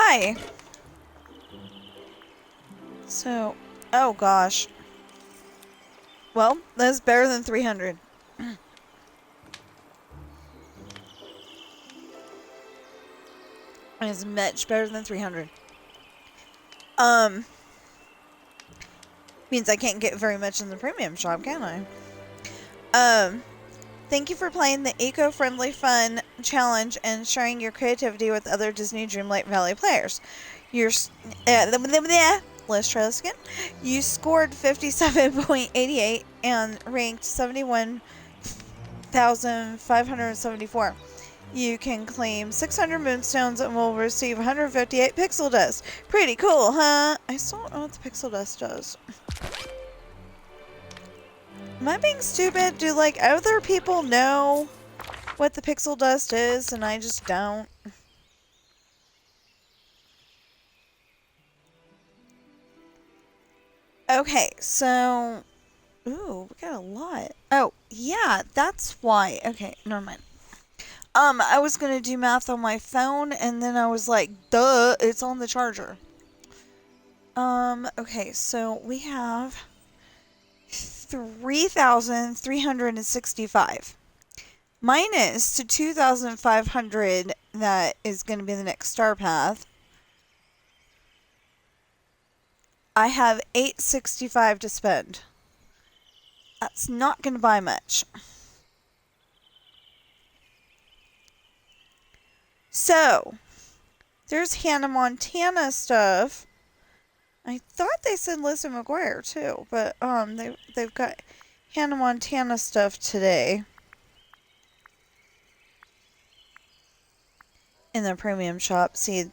Hi! So, oh gosh. Well, that's better than 300. It's much better than 300. Means I can't get very much in the premium shop, can I? Thank you for playing the eco-friendly fun challenge and sharing your creativity with other Disney Dreamlight Valley players. Let's try this again. You scored 57.88 and ranked 71,574. You can claim 600 moonstones and will receive 158 pixel dust. Pretty cool, huh? I still don't know what the pixel dust does. Am I being stupid? Do, like, other people know what the pixel dust is and I just don't? Okay, so... Ooh, we got a lot. Oh, yeah, that's why. Okay, never mind. I was gonna do math on my phone, and then I was like, duh, it's on the charger. Okay, so we have 3,365. Minus to 2,500 that is going to be the next star path. I have 865 to spend. That's not going to buy much. So, there's Hannah Montana stuff. I thought they said Lizzie McGuire too, but they've got Hannah Montana stuff today in the premium shop. See,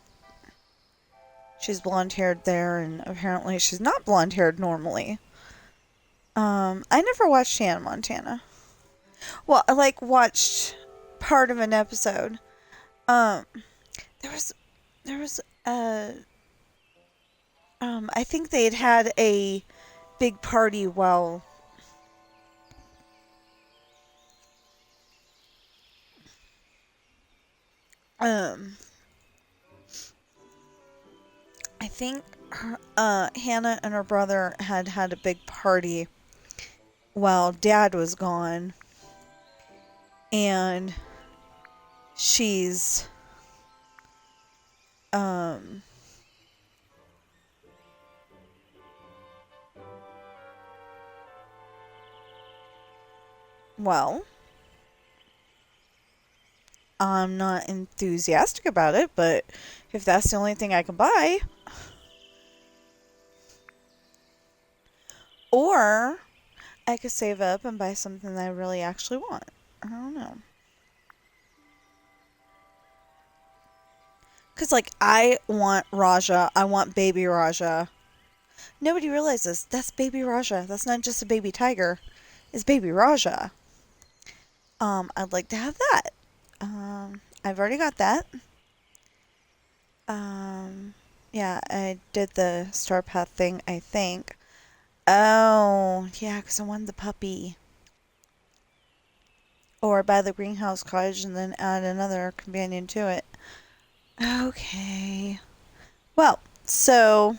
she's blonde-haired there, and apparently she's not blonde-haired normally. I never watched Hannah Montana. Well, I watched part of an episode. There was I think they had a big party while I think Hannah and her brother had a big party while Dad was gone, and she's well, I'm not enthusiastic about it, but if that's the only thing I can buy, or I could save up and buy something that I really actually want. I don't know. Because, I want Raja. I want baby Raja. Nobody realizes that's baby Raja. That's not just a baby tiger. It's baby Raja. I'd like to have that. I've already got that. Yeah, I did the Star Path thing, I think. Oh, yeah, because I wanted the puppy. Or buy the greenhouse cottage and then add another companion to it. Okay. Well, so...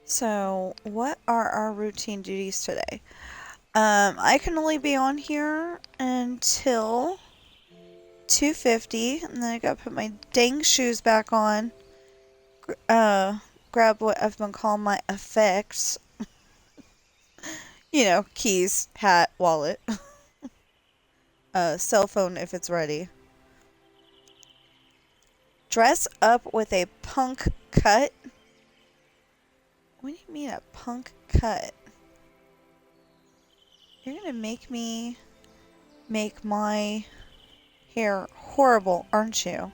So, what are our routine duties today? I can only be on here until 2:50, and then I gotta put my dang shoes back on. Grab what I've been calling my effects. You know, keys, hat, wallet. Cell phone if it's ready. Dress up with a punk cut. What do you mean a punk cut? You're gonna make me make my hair horrible, aren't you?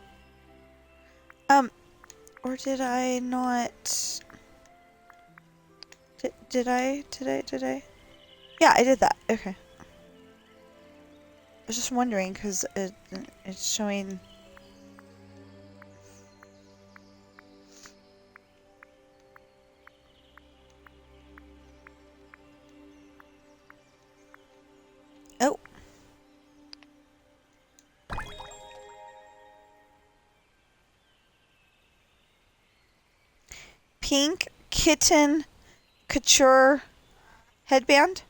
Or did I not... Did I? Yeah, I did that. Okay. I was just wondering, because it's showing... Oh. pink kitten couture headband.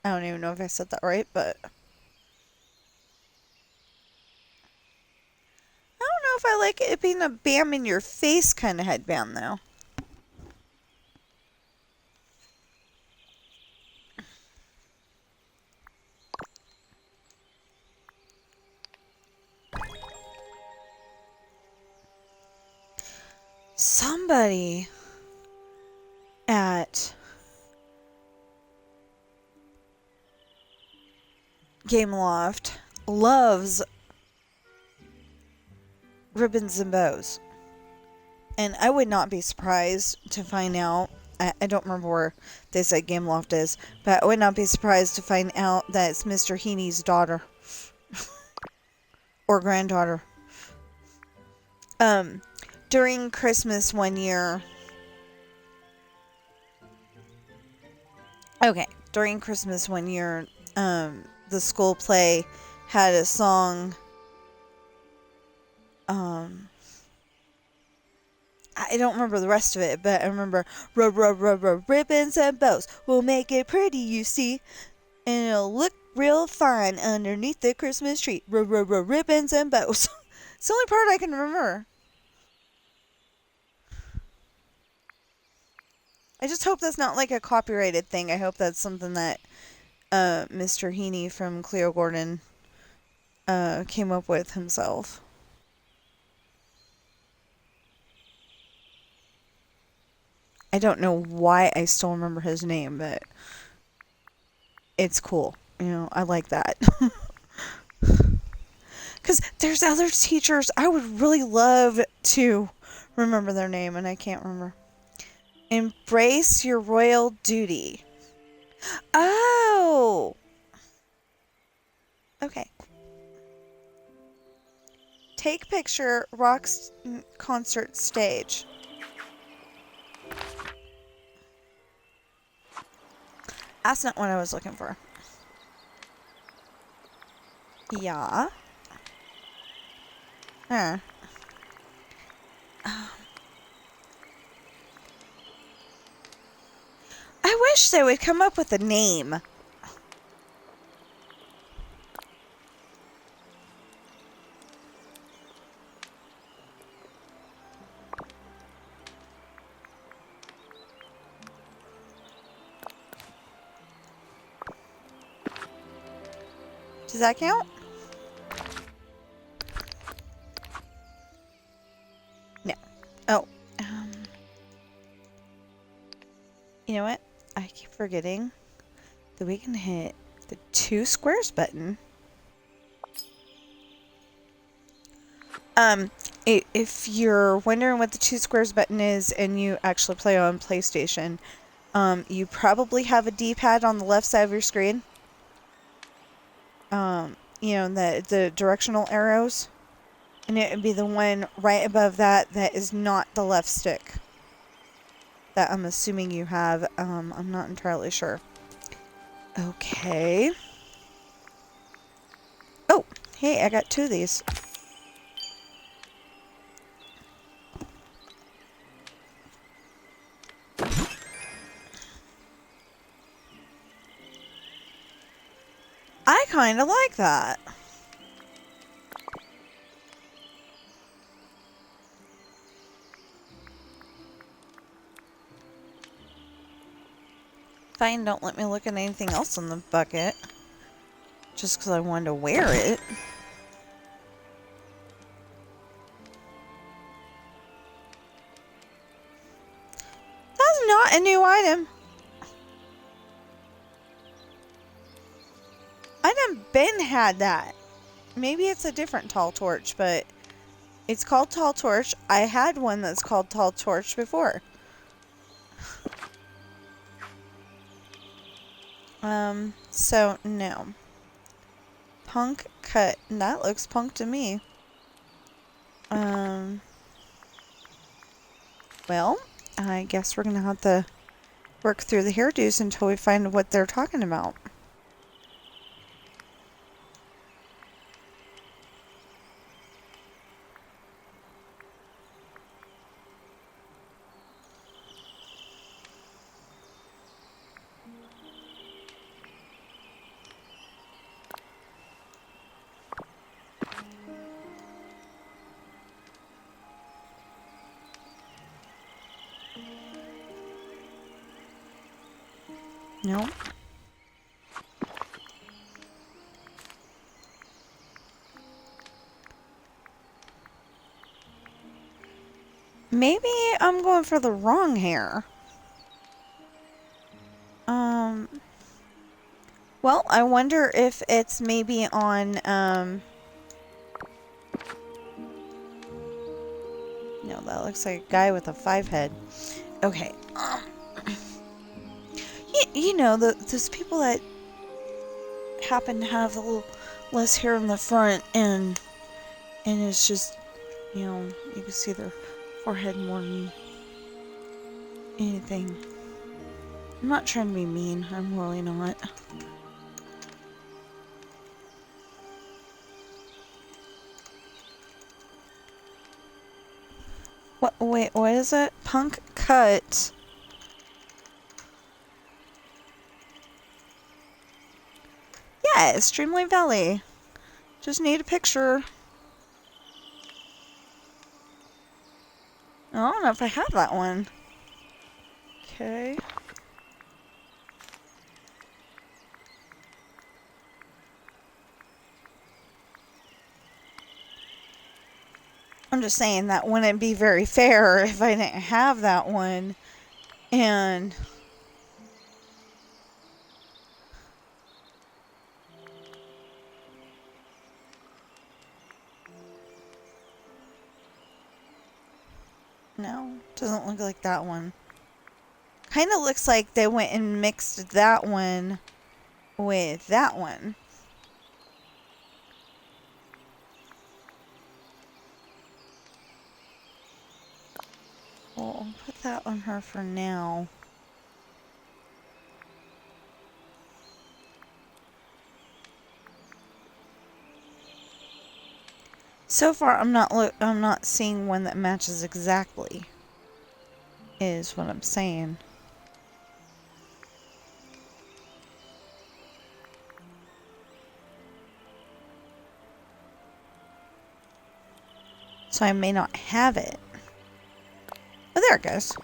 I don't even know if I said that right, but I don't know if I like it being a bam in your face kind of headband though. Somebody at Gameloft loves ribbons and bows. And I would not be surprised to find out, I don't remember where they said Gameloft is, but I would not be surprised to find out that it's Mr. Heaney's daughter. Or granddaughter. During Christmas one year... Okay, during Christmas one year, the school play had a song... I don't remember the rest of it, but I remember ribbons and bows. We'll make it pretty, you see. And it'll look real fine underneath the Christmas tree. Ribbons and bows. It's the only part I can remember. I just hope that's not like a copyrighted thing. I hope that's something that Mr. Heaney from Cleo Gordon came up with himself. I don't know why I still remember his name, but it's cool. You know, I like that. Because there's other teachers I would really love to remember their name, and I can't remember. Embrace your royal duty. Oh! Okay. Take picture, Rock's concert stage. That's not what I was looking for. Yeah. Huh. I wish they would come up with a name. Does that count? No. Oh. You know what? I keep forgetting that we can hit the 2 squares button. If you're wondering what the 2 squares button is and you actually play on PlayStation, you probably have a D-pad on the left side of your screen. You know, the directional arrows. And it would be the one right above that is not the left stick. That I'm assuming you have. I'm not entirely sure. Okay. Oh, hey, I got 2 of these. I kind of like that. Fine, don't let me look at anything else in the bucket. Just because I wanted to wear it. That's not a new item. I done been had that. Maybe it's a different tall torch, but it's called tall torch. I had one that's called tall torch before. So no. Punk cut. That looks punk to me. Well, I guess we're gonna have to work through the hairdos until we find what they're talking about. No. Maybe I'm going for the wrong hair. Well, I wonder if it's maybe on, no, that looks like a guy with a 5 head. Okay. You know, those people that happen to have a little less hair in the front and it's just, you know, you can see their forehead more than anything. I'm not trying to be mean. I'm really not. What? Wait, what is it? Punk cut. Yes, Dreamlight Valley. Just need a picture. I don't know if I have that one. Okay. I'm just saying that wouldn't be very fair if I didn't have that one. And no, doesn't look like that one. Kind of looks like they went and mixed that one with that one. Well, I'll put that on her for now. So far, I'm not seeing one that matches exactly. Is what I'm saying. So I may not have it. Oh, there it goes.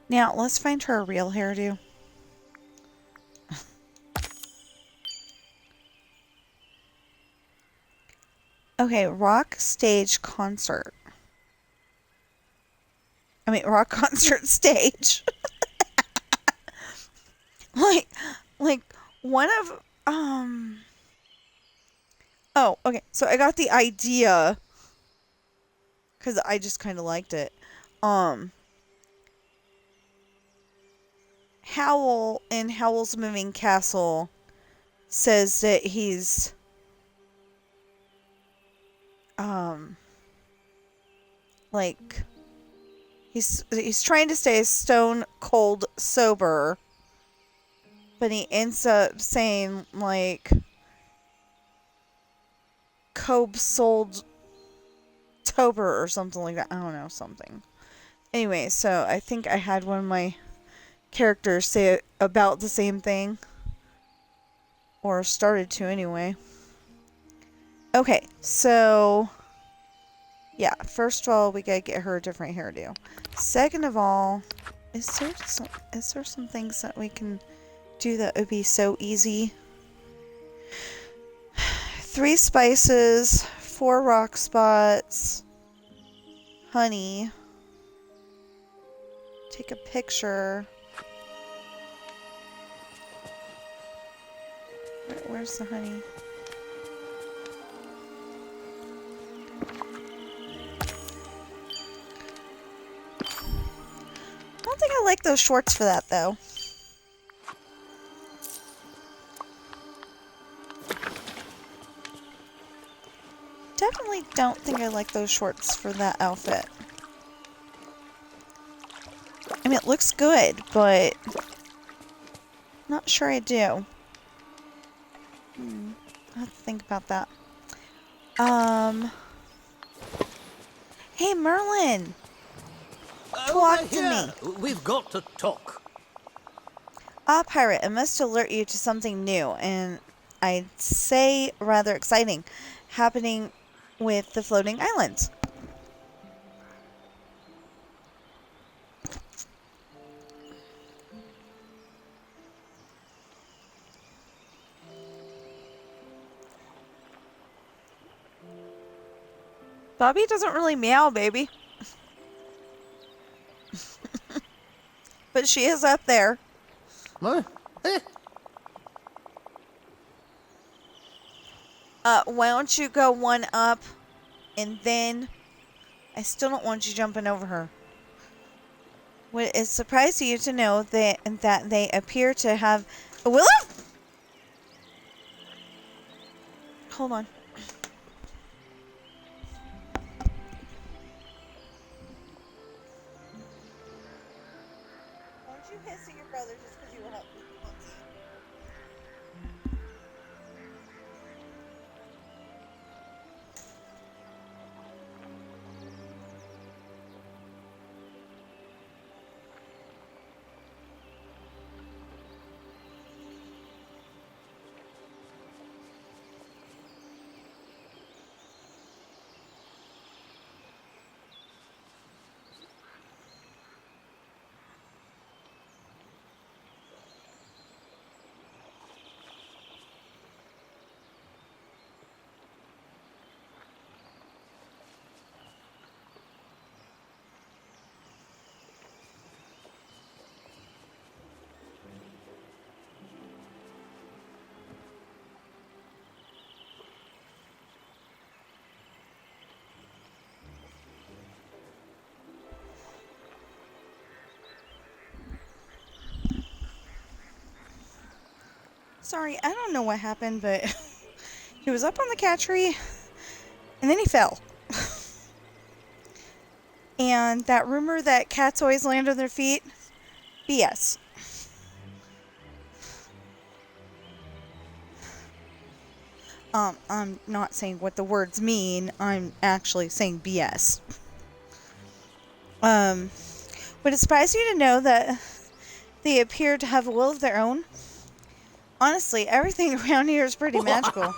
Now, let's find her a real hairdo. Okay, rock stage concert. I mean, rock concert stage. like one of, oh, okay. So I got the idea because I just kind of liked it. Howl in Howl's Moving Castle says that he's like he's trying to stay stone cold sober, but he ends up saying like Cobe sold Tober or something like that. I don't know, something. Anyway, so I think I had one of my characters say about the same thing, or started to anyway. Okay, so yeah, first of all, we gotta get her a different hairdo. Second of all, is there some things that we can do that would be so easy? 3 spices, 4 rock spots, honey. Take a picture. Where's the honey? I don't think I like those shorts for that, though. Definitely don't think I like those shorts for that outfit. I mean, it looks good, but not sure I do. I have to think about that. Hey, Merlin! Talk to me. We've got to talk. Ah, pirate, I must alert you to something new, and I'd say rather exciting, happening with the floating islands. Bobby doesn't really meow, baby. But she is up there. Huh? Eh. Why don't you go one up, and then... I still don't want you jumping over her. Would it surprise you to know that they appear to have... Willow? Hold on. Why don't you hiss at your brother just because you will help me? Sorry, I don't know what happened, but he was up on the cat tree, and then he fell. And that rumor that cats always land on their feet, BS. I'm not saying what the words mean, I'm actually saying BS. Would it surprise you to know that they appear to have a will of their own? Honestly, everything around here is pretty magical.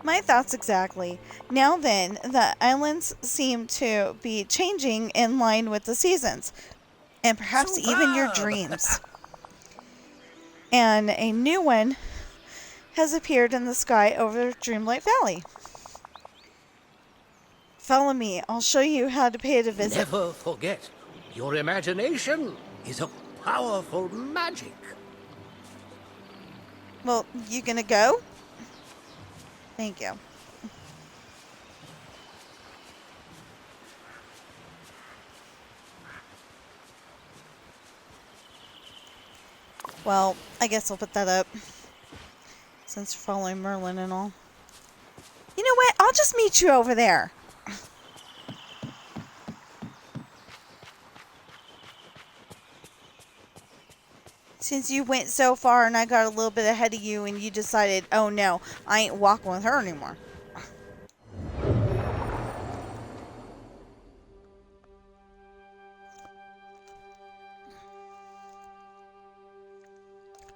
My thoughts exactly. Now then, the islands seem to be changing in line with the seasons, and perhaps even your dreams. And a new one has appeared in the sky over Dreamlight Valley. Follow me. I'll show you how to pay it a visit. Never forget, your imagination is a powerful magic. Well, you gonna go? Thank you. Well, I guess I'll put that up. Since you're following Merlin and all. You know what? I'll just meet you over there. Since you went so far and I got a little bit ahead of you and you decided, oh no, I ain't walking with her anymore.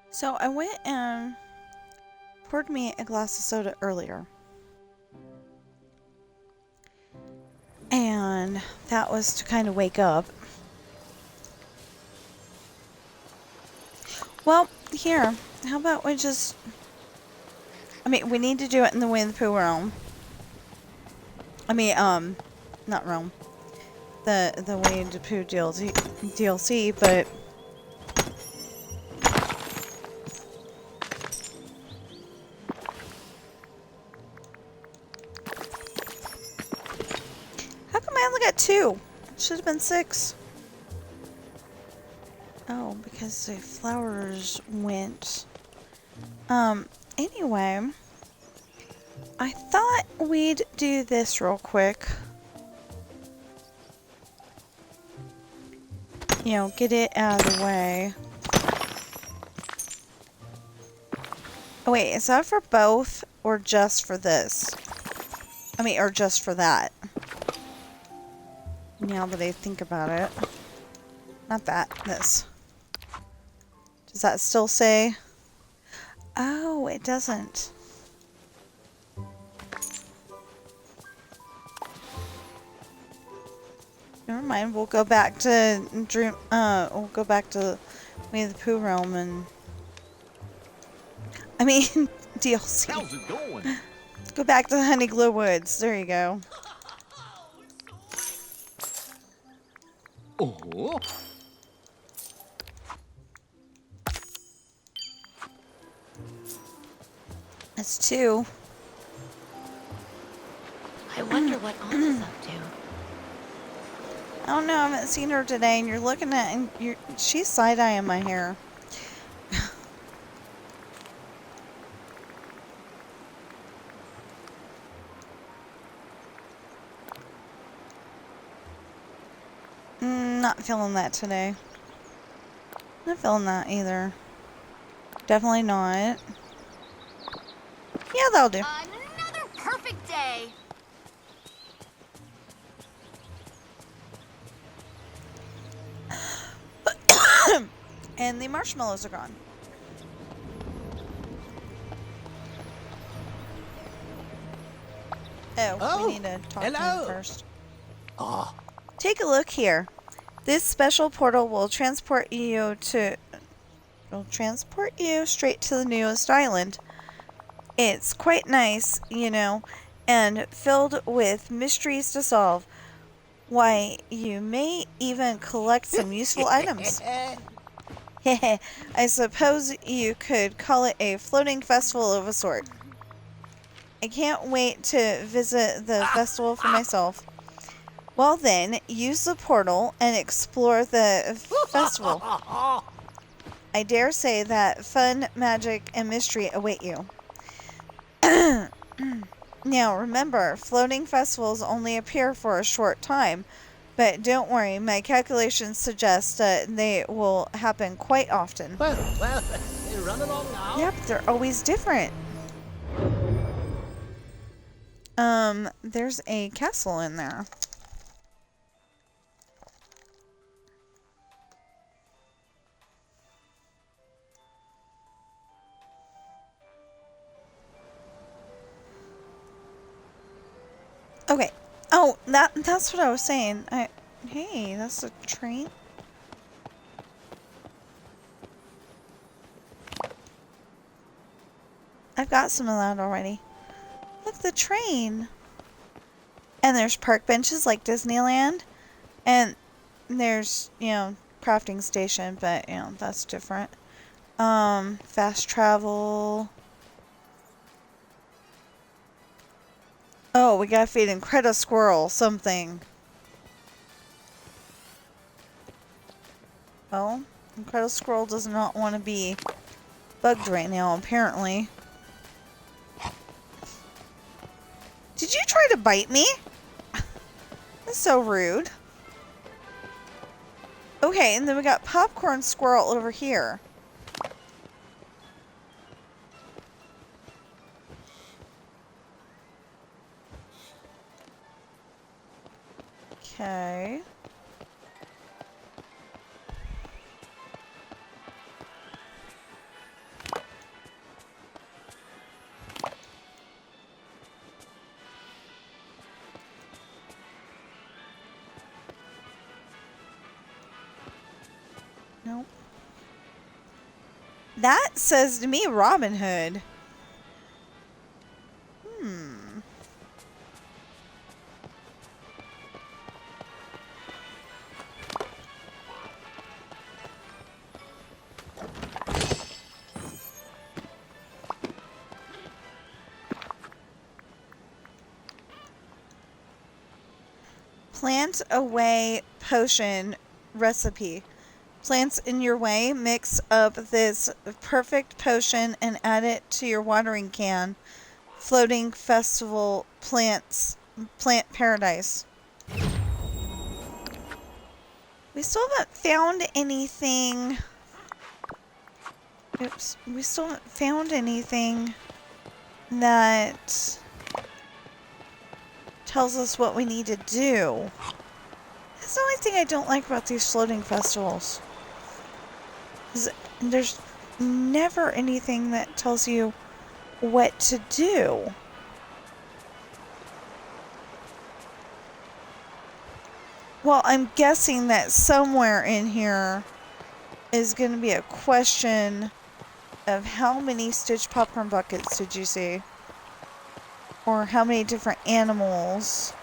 So I went and poured me a glass of soda earlier. And that was to kind of wake up. Well, here, how about we just... I mean, we need to do it in the Winnie the Pooh realm. I mean, not realm. The Winnie the Pooh DLC, but... How come I only got 2? Should have been 6. Oh, because the flowers went. Anyway, I thought we'd do this real quick. You know, get it out of the way. Oh, wait, is that for both or just for this? I mean, or just for that? Now that I think about it. Not that, this. Does that still say? Oh, it doesn't. Never mind. We'll go back to we'll go back to Winnie the Pooh realm and. I mean, DLC. How's it going? Go back to the Honey Glow Woods. There you go. Oh. It's 2. I wonder what Anna's up to. I don't know, I haven't seen her today, and you're looking at, and she's side-eyeing my hair. Not feeling that today. Not feeling that either. Definitely not. Yeah, that'll do. Another perfect day. And the marshmallows are gone. Oh, we need to talk to him first. Ah. Take a look here. This special portal will transport you straight to the newest island. It's quite nice, you know, and filled with mysteries to solve. Why, you may even collect some useful items. I suppose you could call it a floating festival of a sort. I can't wait to visit the festival for myself. Well then, use the portal and explore the festival. I dare say that fun, magic, and mystery await you. Now remember, floating festivals only appear for a short time, but don't worry, my calculations suggest that they will happen quite often. Well, run along now. Yep, they're always different. There's a castle in there. Okay. Oh, that's what I was saying. Hey, that's a train. I've got some of that already. Look, the train. And there's park benches like Disneyland. And there's, you know, crafting station, but, you know, that's different. Fast travel. Oh, we gotta feed Incredible Squirrel something. Well, Incredible Squirrel does not want to be bugged right now, apparently. Did you try to bite me? That's so rude. Okay, and then we got Popcorn Squirrel over here. Okay. Nope. That says to me Robin Hood. Plant away potion recipe. Plants in your way, mix up this perfect potion and add it to your watering can. Floating festival plant paradise. We still haven't found anything. Oops. We still haven't found anything that tells us what we need to do. That's the only thing I don't like about these floating festivals. There's never anything that tells you what to do. Well, I'm guessing that somewhere in here is going to be a question of how many Stitch popcorn buckets did you see? Or how many different animals?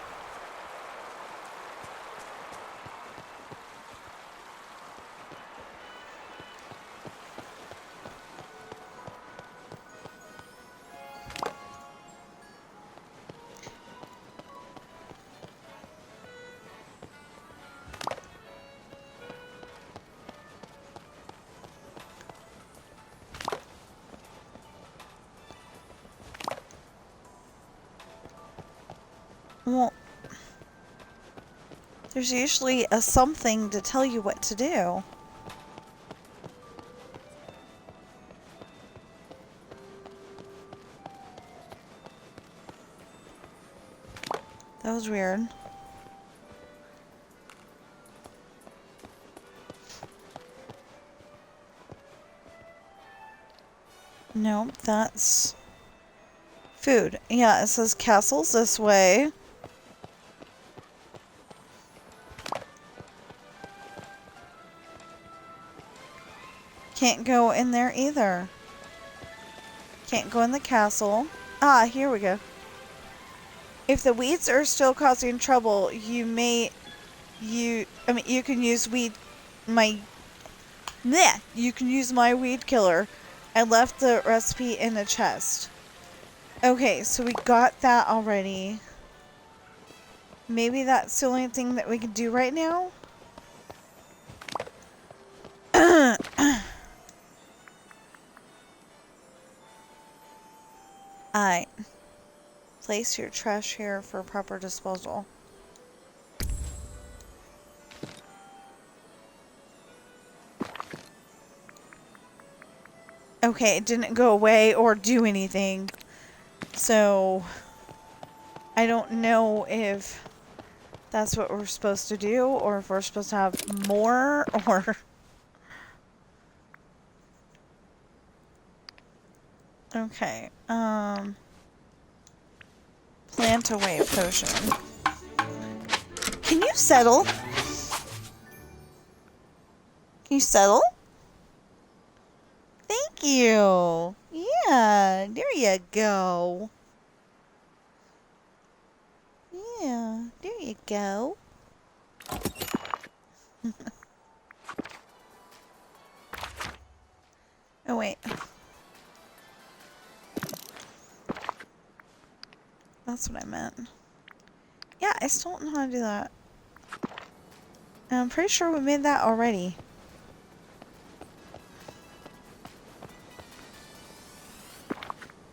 Well, there's usually a something to tell you what to do. That was weird. Nope, that's food. Yeah, it says castles this way. Can't go in there either. Can't go in the castle. Ah, here we go. If the weeds are still causing trouble, you can use you can use my weed killer. I left the recipe in a chest. Okay, so we got that already. Maybe that's the only thing that we can do right now? Alright. Place your trash here for proper disposal. Okay, it didn't go away or do anything. So, I don't know if that's what we're supposed to do, or if we're supposed to have more, or... Okay, plant away potion. Can you settle? Can you settle? Thank you. Yeah, there you go. Yeah, there you go. Oh, wait. That's what I meant. Yeah, I still don't know how to do that. And I'm pretty sure we made that already.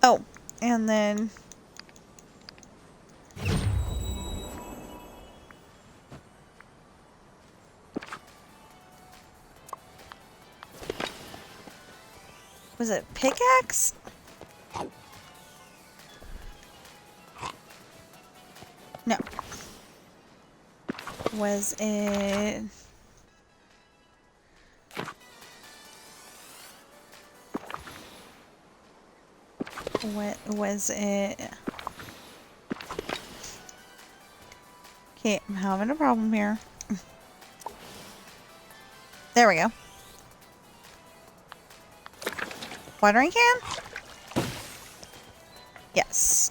Oh, and then... Was it pickaxe? No. Was it... What was it? Okay, I'm having a problem here. There we go. Watering can? Yes.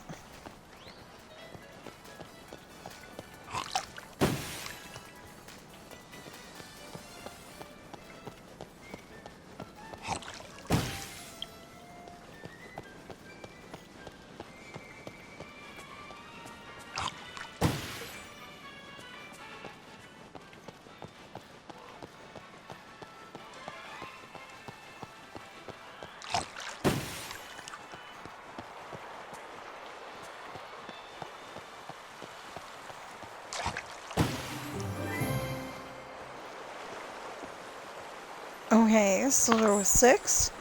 Okay, so there was 6.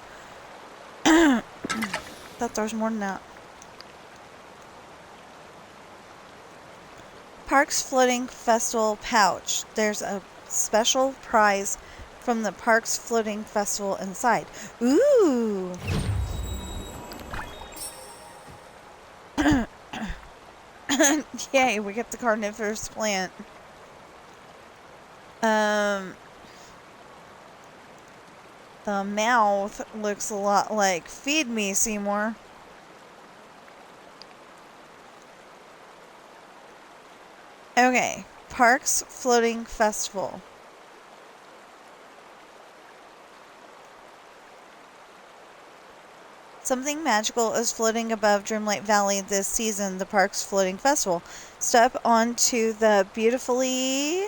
Thought there was more than that. Parks Floating Festival pouch. There's a special prize from the Parks Floating Festival inside. Ooh! Yay, we get the carnivorous plant. The mouth looks a lot like Feed Me, Seymour. Okay, Parks Floating Festival. Something magical is floating above Dreamlight Valley this season, the Parks Floating Festival. Step onto the beautifully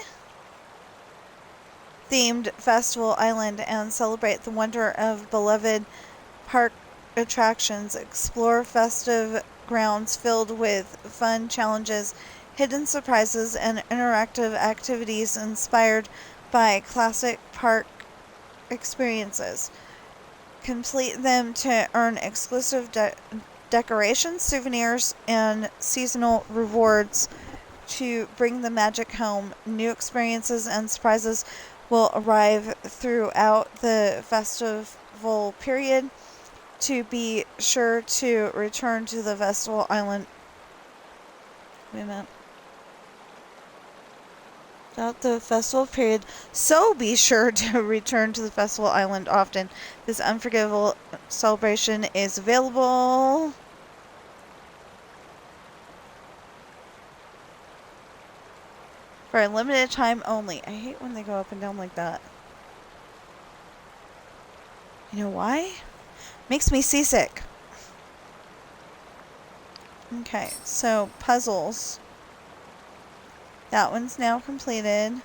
themed festival island and celebrate the wonder of beloved park attractions. Explore festive grounds filled with fun challenges hidden surprises, and interactive activities inspired by classic park experiences. Complete them to earn exclusive decorations, souvenirs, and seasonal rewards to bring the magic home. New experiences and surprises will arrive throughout the festival period. To be sure to return to the festival island. Wait a minute. Throughout the festival period, so be sure to return to the festival island often. This unforgettable celebration is available for a limited time only. I hate when they go up and down like that. You know why? Makes me seasick. Okay, so puzzles. That one's now completed.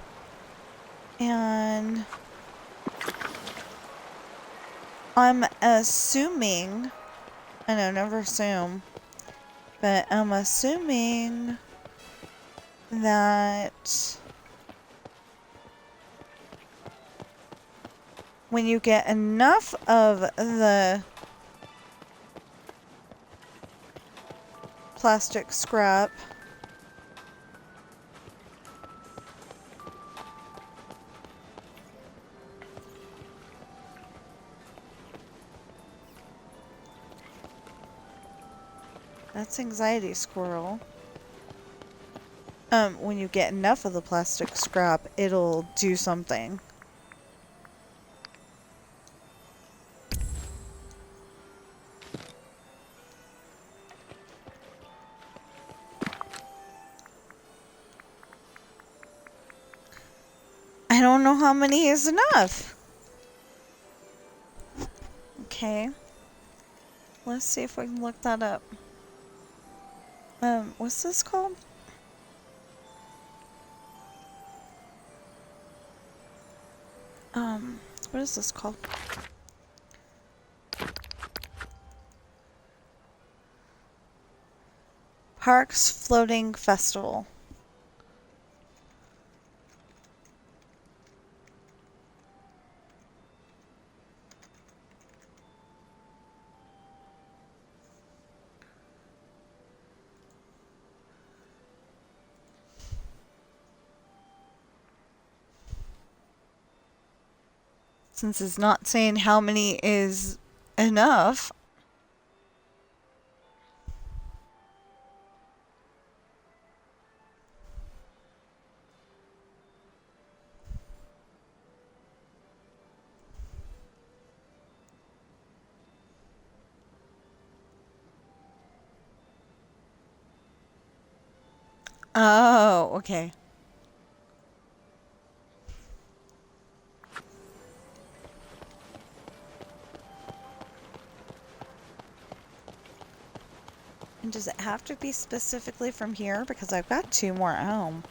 And I'm assuming, I know, never assume, but I'm assuming that when you get enough of the plastic scrap, that's anxiety squirrel. When you get enough of the plastic scrap, it'll do something. I don't know how many is enough. Okay. Let's see if we can look that up. What's this called? What is this called? Parks Floating Festival. Since it's not saying how many is enough. Oh, okay. And does it have to be specifically from here? Because I've got 2 more at home.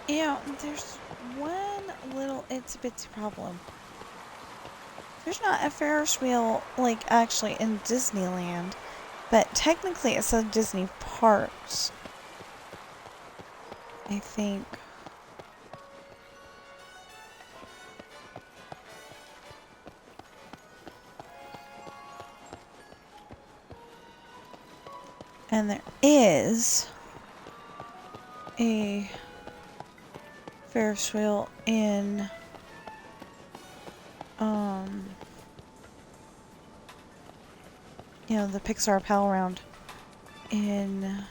Yeah, there's one little itsy bitsy problem. There's not a Ferris wheel, like, actually in Disneyland, but technically it says Disney Parks, I think. And there is a Ferris wheel in you know, the Pixar Pal Round in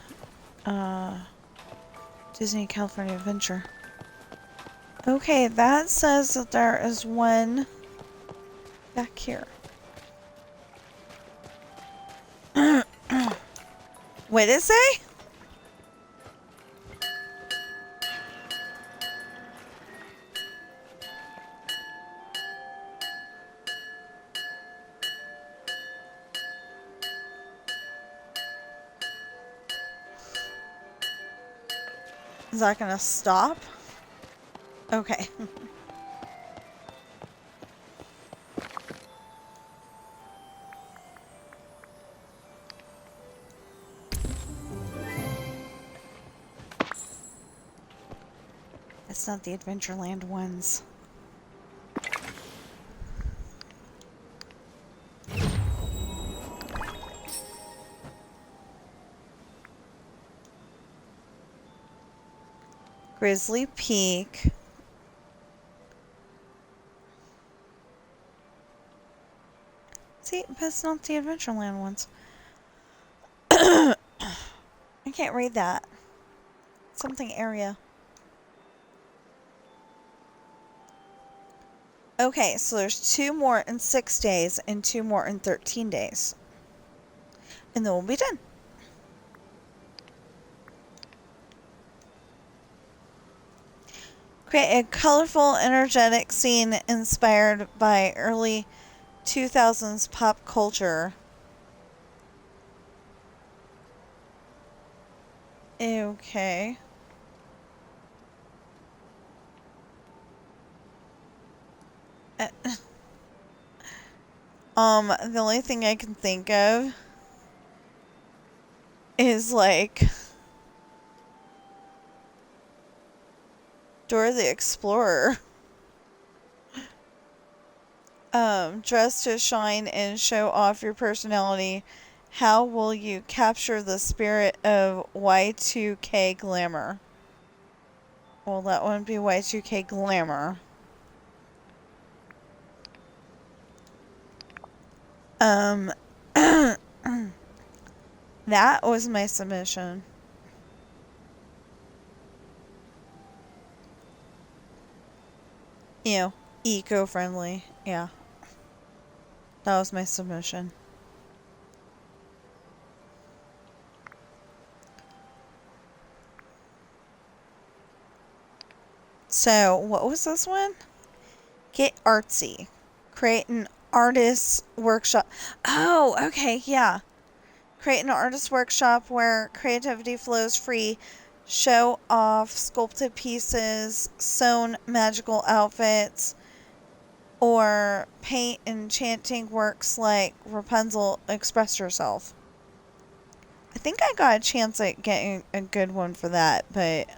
Disney California Adventure. Okay, that says that there is one back here. What did it say? Is that gonna stop? Okay. It's not the Adventureland ones. Grizzly Peak. See, but it's not the Adventureland ones. I can't read that. Something area. Okay, so there's 2 more in 6 days and 2 more in 13 days. And then we'll be done. Create a colorful, energetic scene inspired by early 2000s pop culture. Okay. The only thing I can think of is like Dora the Explorer. Dress to shine and show off your personality. How will you capture the spirit of Y2K glamour? Well, that wouldn't be Y2K glamour. That was my submission. You know, eco-friendly. Yeah. That was my submission. So, what was this one? Get artsy. Create an artist's workshop. Oh, okay, yeah. Create an artist workshop where creativity flows free. Show off sculpted pieces, sewn magical outfits, or paint enchanting works like Rapunzel. Express yourself. I think I got a chance at getting a good one for that, but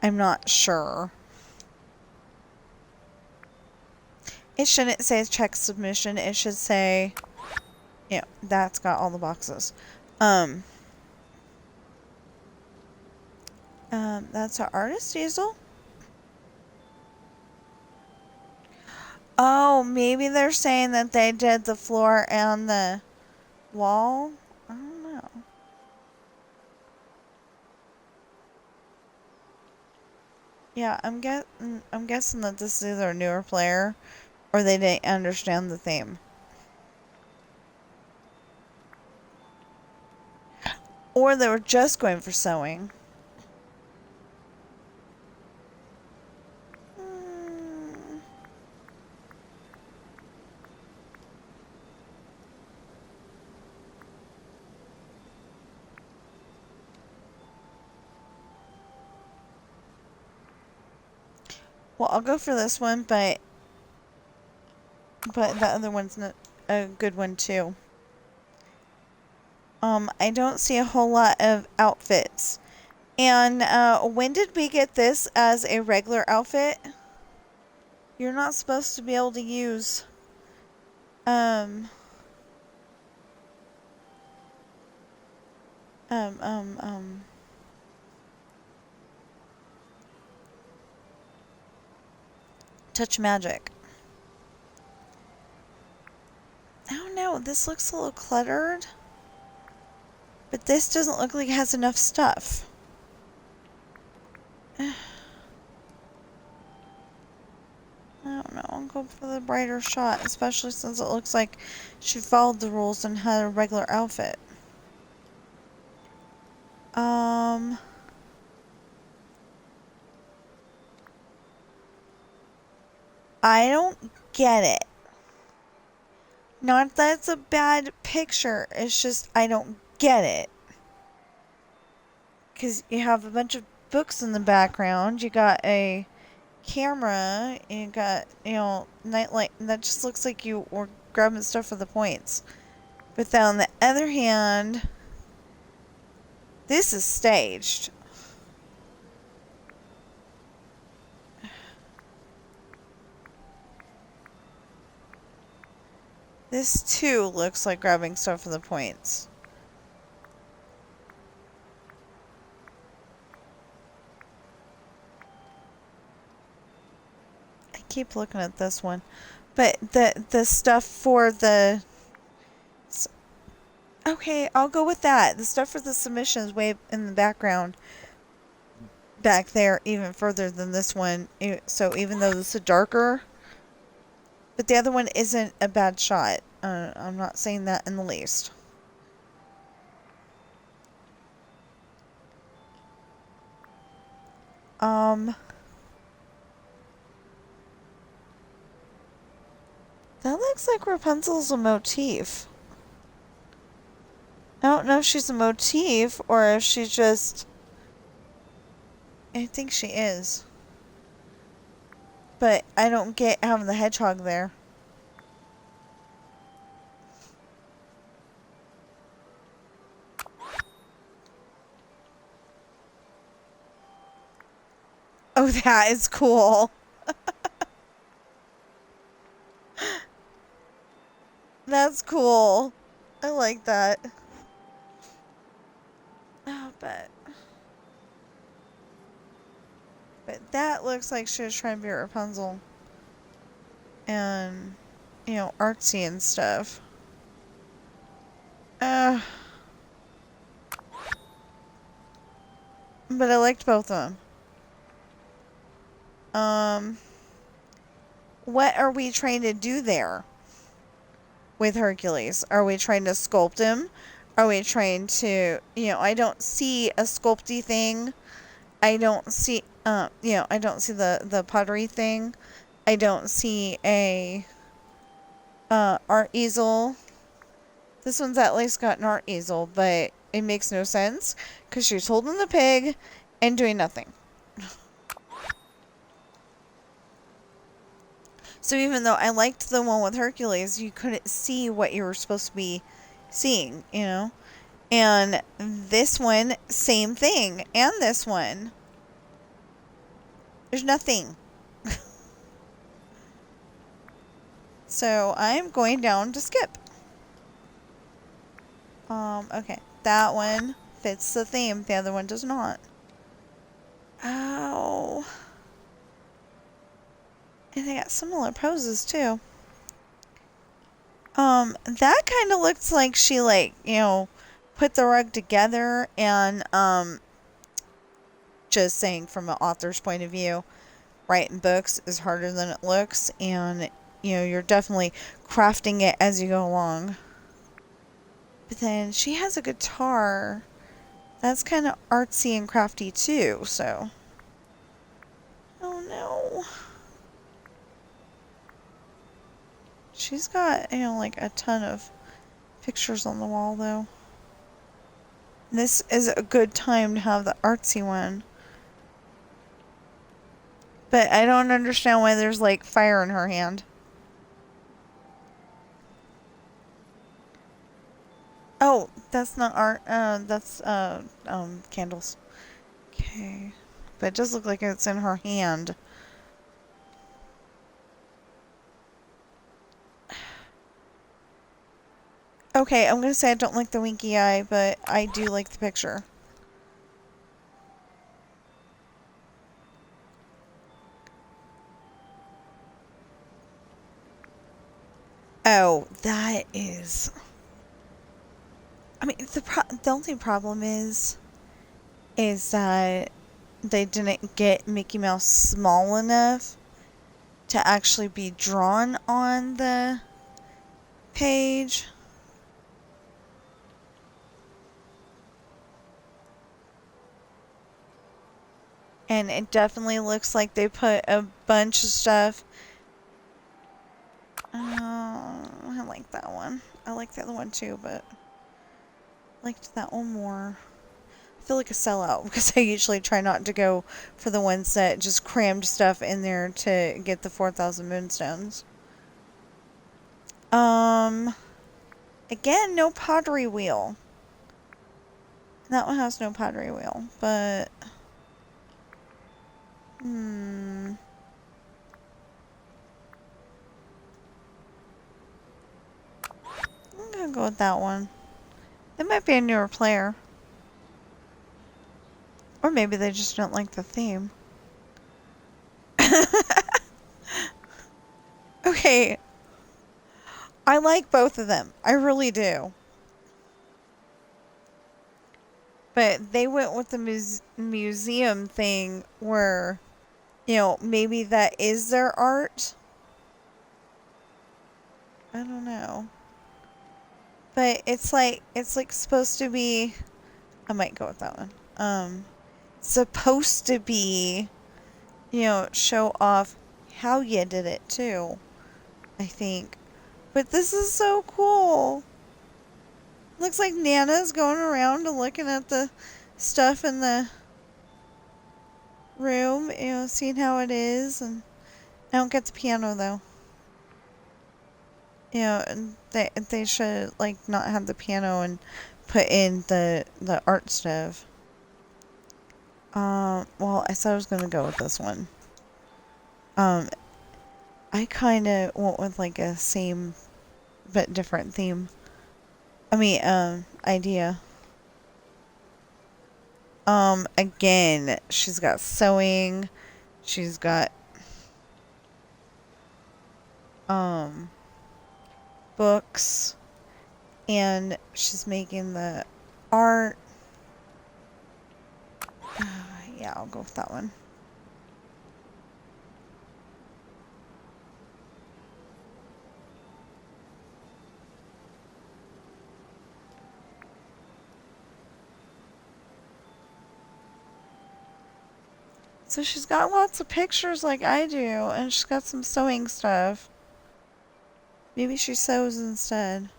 I'm not sure. It shouldn't say check submission. It should say, yeah, that's got all the boxes. That's an artist easel. Oh, maybe they're saying that they did the floor and the wall. I don't know. Yeah, I'm guessing that this is either a newer player or they didn't understand the theme. Or they were just going for sewing. Well, I'll go for this one, but the other one's not a good one too. I don't see a whole lot of outfits. And when did we get this as a regular outfit? You're not supposed to be able to use touch magic. I don't know, this looks a little cluttered. But this doesn't look like it has enough stuff. I'll go for the brighter shot, especially since it looks like she followed the rules and had a regular outfit. I don't get it. Not that it's a bad picture, it's just I don't get it. Because you have a bunch of books in the background, you got a camera, and you got, nightlight, and that just looks like you were grabbing stuff for the points. But then on the other hand, this is staged. This too looks like grabbing stuff for the points. I keep looking at this one. But the stuff for the... Okay, I'll go with that. The stuff for the submission is way in the background. Back there, even further than this one. So even though this is darker... But the other one isn't a bad shot. I'm not saying that in the least. That looks like Rapunzel's a motif. I don't know if she's a motif or if she's just... I think she is. But I don't get having the hedgehog there. Oh, that is cool. That's cool. I like that. Oh, but that looks like she was trying to be Rapunzel. And, artsy and stuff. But I liked both of them. What are we trying to do there with Hercules? Are we trying to sculpt him? Are we trying to, I don't see a sculpty thing. I don't see, I don't see the pottery thing. I don't see a art easel. This one's at least got an art easel, but it makes no sense because she's holding the pig and doing nothing. So even though I liked the one with Hercules, you couldn't see what you were supposed to be seeing, And this one, same thing. And this one. There's nothing. So I'm going down to skip. Okay. That one fits the theme. The other one does not. Ow. And they got similar poses too. That kind of looks like she put the rug together and, just saying from an author's point of view, writing books is harder than it looks, and, you're definitely crafting it as you go along. But then she has a guitar. That's kind of artsy and crafty too, so. Oh no. She's got, a ton of pictures on the wall, though. This is a good time to have the artsy one. But I don't understand why there's, fire in her hand. Oh, that's not art. That's, candles. Okay. But it does look like it's in her hand. Okay, I'm going to say I don't like the winky eye, but I do like the picture. Oh, that is... I mean, the only problem is that they didn't get Mickey Mouse small enough to actually be drawn on the page. And it definitely looks like they put a bunch of stuff. I like that one. I like the other one too, but I liked that one more. I feel like a sellout because I usually try not to go for the ones that just crammed stuff in there to get the 4,000 moonstones. Again, no pottery wheel. That one has no pottery wheel, but I'm gonna go with that one. It might be a newer player. Or maybe they just don't like the theme. Okay. I like both of them. I really do. But they went with the museum thing where, maybe that is their art. I don't know. But it's like supposed to be, I might go with that one. Supposed to be, show off how you did it too, I think. But this is so cool. Looks like Nana's going around and looking at the stuff in the room, seeing how it is. And I don't get the piano though. And they should like not have the piano and put in the art stuff. Well, I said I was gonna go with this one. I kind of went with like a same but different theme. Idea. Again, she's got sewing. She's got, books. And she's making the art. Yeah, I'll go with that one. So she's got lots of pictures like I do, and she's got some sewing stuff. Maybe she sews instead.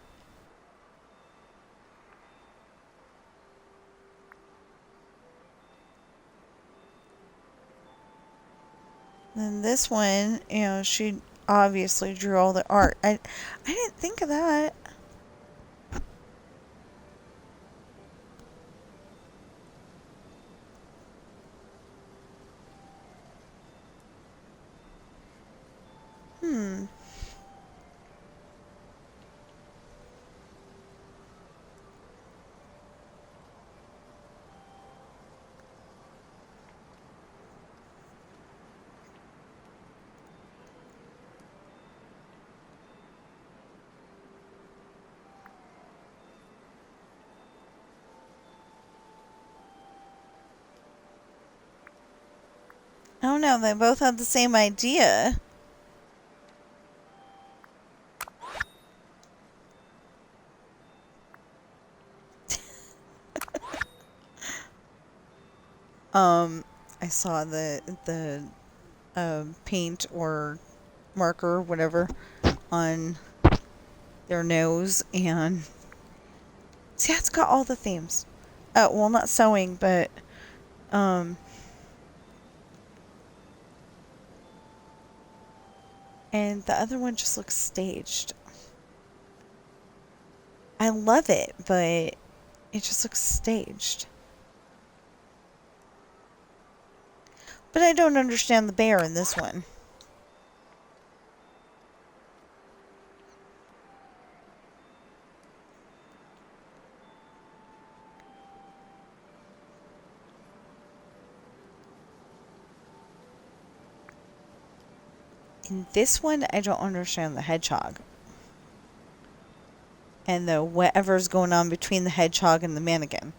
Then this one, she obviously drew all the art. I didn't think of that. I don't know, they both had the same idea. I saw the paint or marker, whatever, on their nose, and see, it's got all the themes. Well, not sewing, but and the other one just looks staged. I love it, but it just looks staged. But I don't understand the bear in this one. In this one, I don't understand the hedgehog. And the whatever's going on between the hedgehog and the mannequin.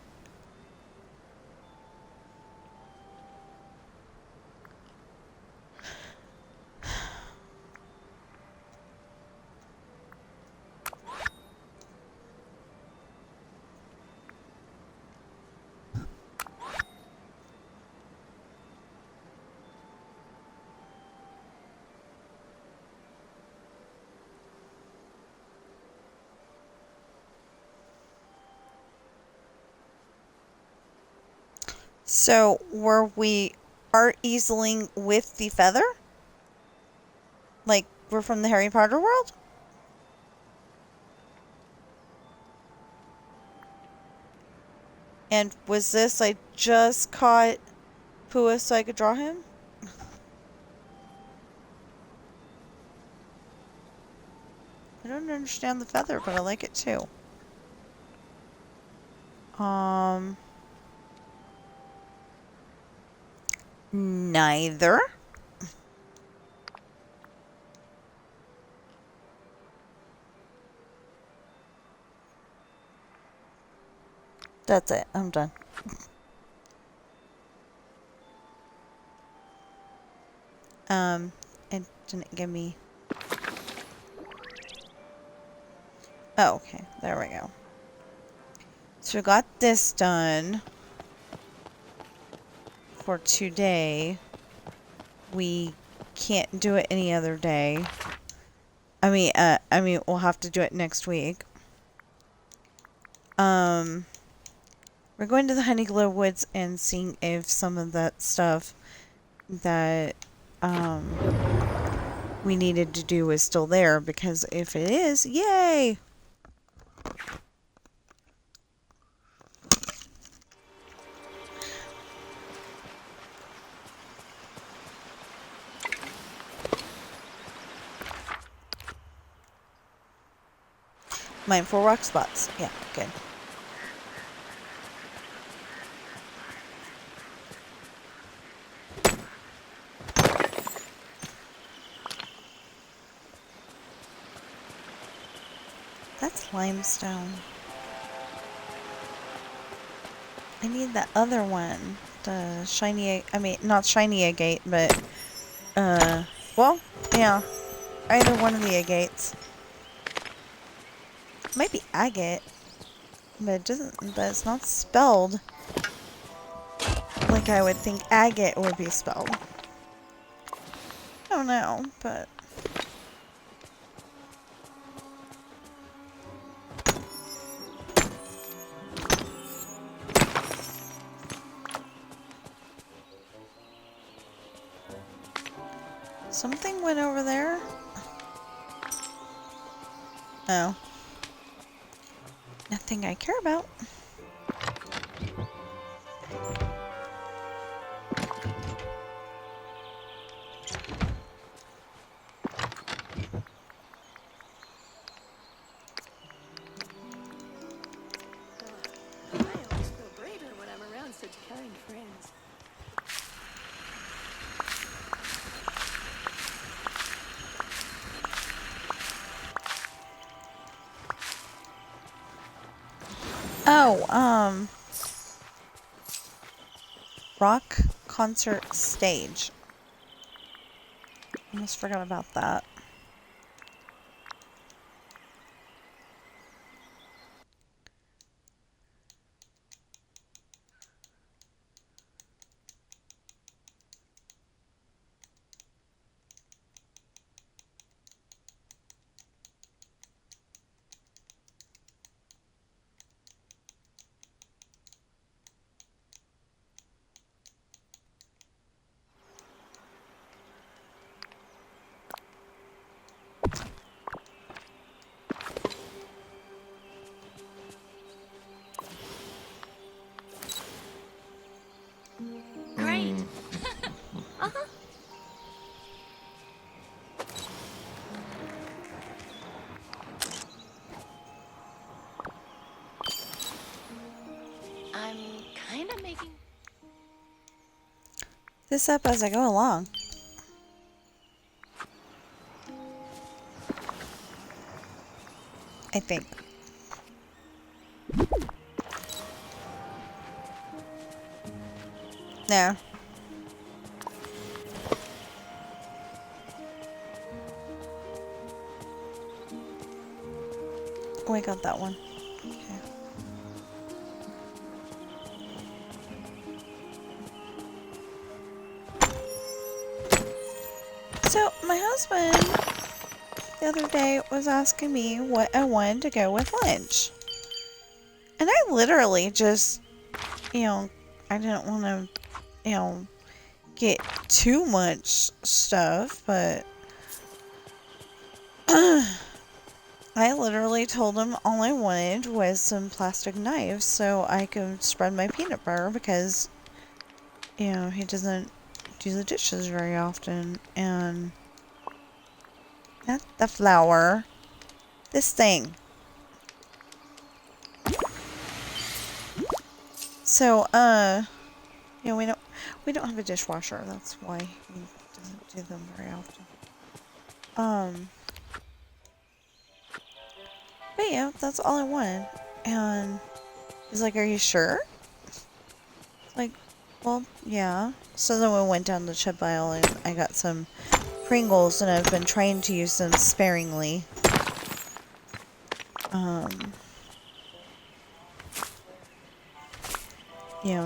So, were we art easeling with the feather? Like, we're from the Harry Potter world? And was this, I just caught Pua so I could draw him? I don't understand the feather, but I like it too. Neither. That's it. I'm done. It didn't give me... Oh, okay. There we go. So we got this done for today. We can't do it any other day. I mean, we'll have to do it next week. We're going to the Honeyglow Woods and seeing if some of that stuff that, we needed to do is still there, because if it is, yay! Mindful rock spots. Yeah, good. That's limestone. I need that other one. The shiny, I mean, not shiny agate, but, well, yeah. Either one of the agates. Might be agate, but it doesn't, but it's not spelled like I would think agate would be spelled. I don't know, but... Something went over there? Oh. Nothing I care about. I always feel braver when I'm around such kind friends. Oh, rock concert stage. Almost forgot about that. Great. Uh-huh. I'm kind of making... This up as I go along. I think. No. Oh, I got that one. Okay. So, my husband the other day was asking me what I wanted to go with lunch. And I literally just, you know, I didn't want to, get too much stuff, but I literally told him all I wanted was some plastic knives so I could spread my peanut butter because, he doesn't do the dishes very often. And not the flour. This thing. So, we don't have a dishwasher. That's why he doesn't do them very often. But yeah, that's all I wanted. And he's like, "Are you sure?" Like, well, yeah. So then we went down the chip aisle and I got some Pringles, and I've been trying to use them sparingly.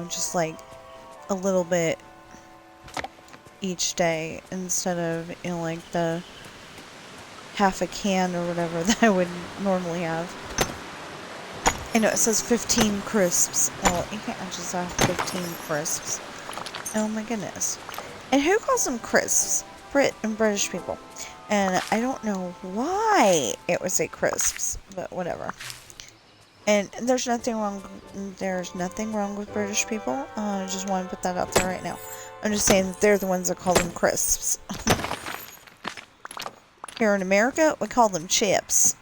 Just like a little bit each day instead of, like the half a can or whatever that I would normally have. I know it says 15 crisps. Well, you can't just have 15 crisps. Oh my goodness. And who calls them crisps? Brit and British people. And I don't know why it would say crisps, but whatever. And there's nothing wrong with British people. I just want to put that out there right now. I'm just saying that they're the ones that call them crisps. Here in America, we call them chips.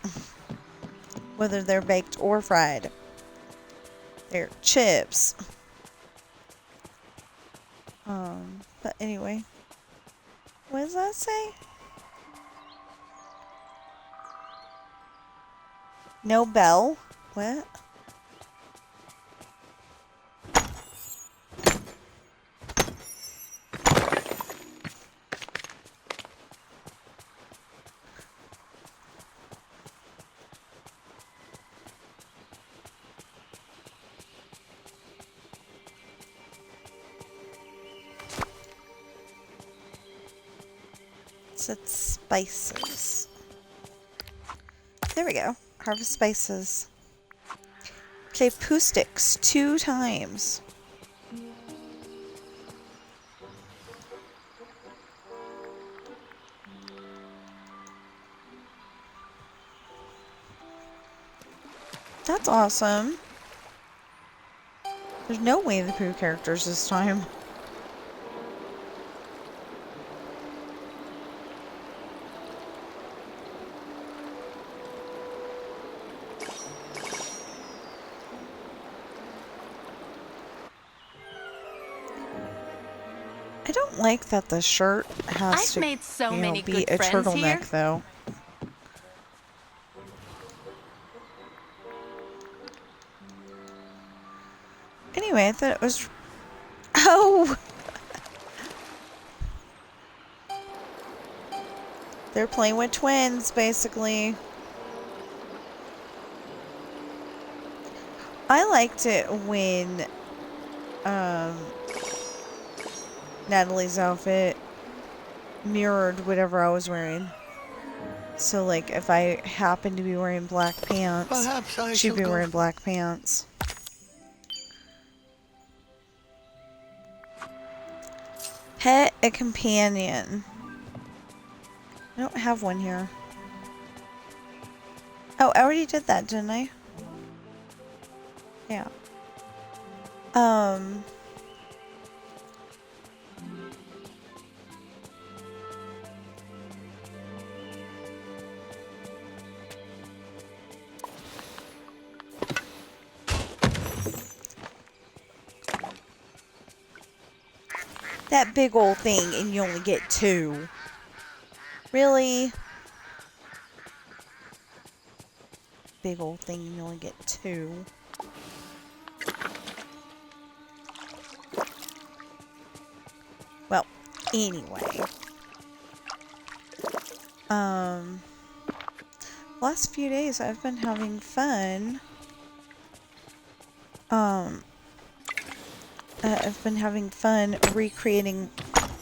Whether they're baked or fried. They're chips. But anyway. What does that say? No bell? What? It's spices. There we go. Harvest spices. Play poo sticks 2 times. That's awesome. There's no way the poo characters this time. I don't like that the shirt has I've made so many be good a friends turtleneck, here. though. Anyway, I thought it was... Oh! They're playing with twins, basically. I liked it when, Natalie's outfit mirrored whatever I was wearing. So, like, if I happened to be wearing black pants, Perhaps I she'd shall be go. wearing black pants. Pet a companion. I don't have one here. Oh, I already did that, didn't I? Yeah. That big old thing and you only get 2. Really? Big old thing and you only get 2. Well, anyway. Last few days I've been having fun. I've been having fun recreating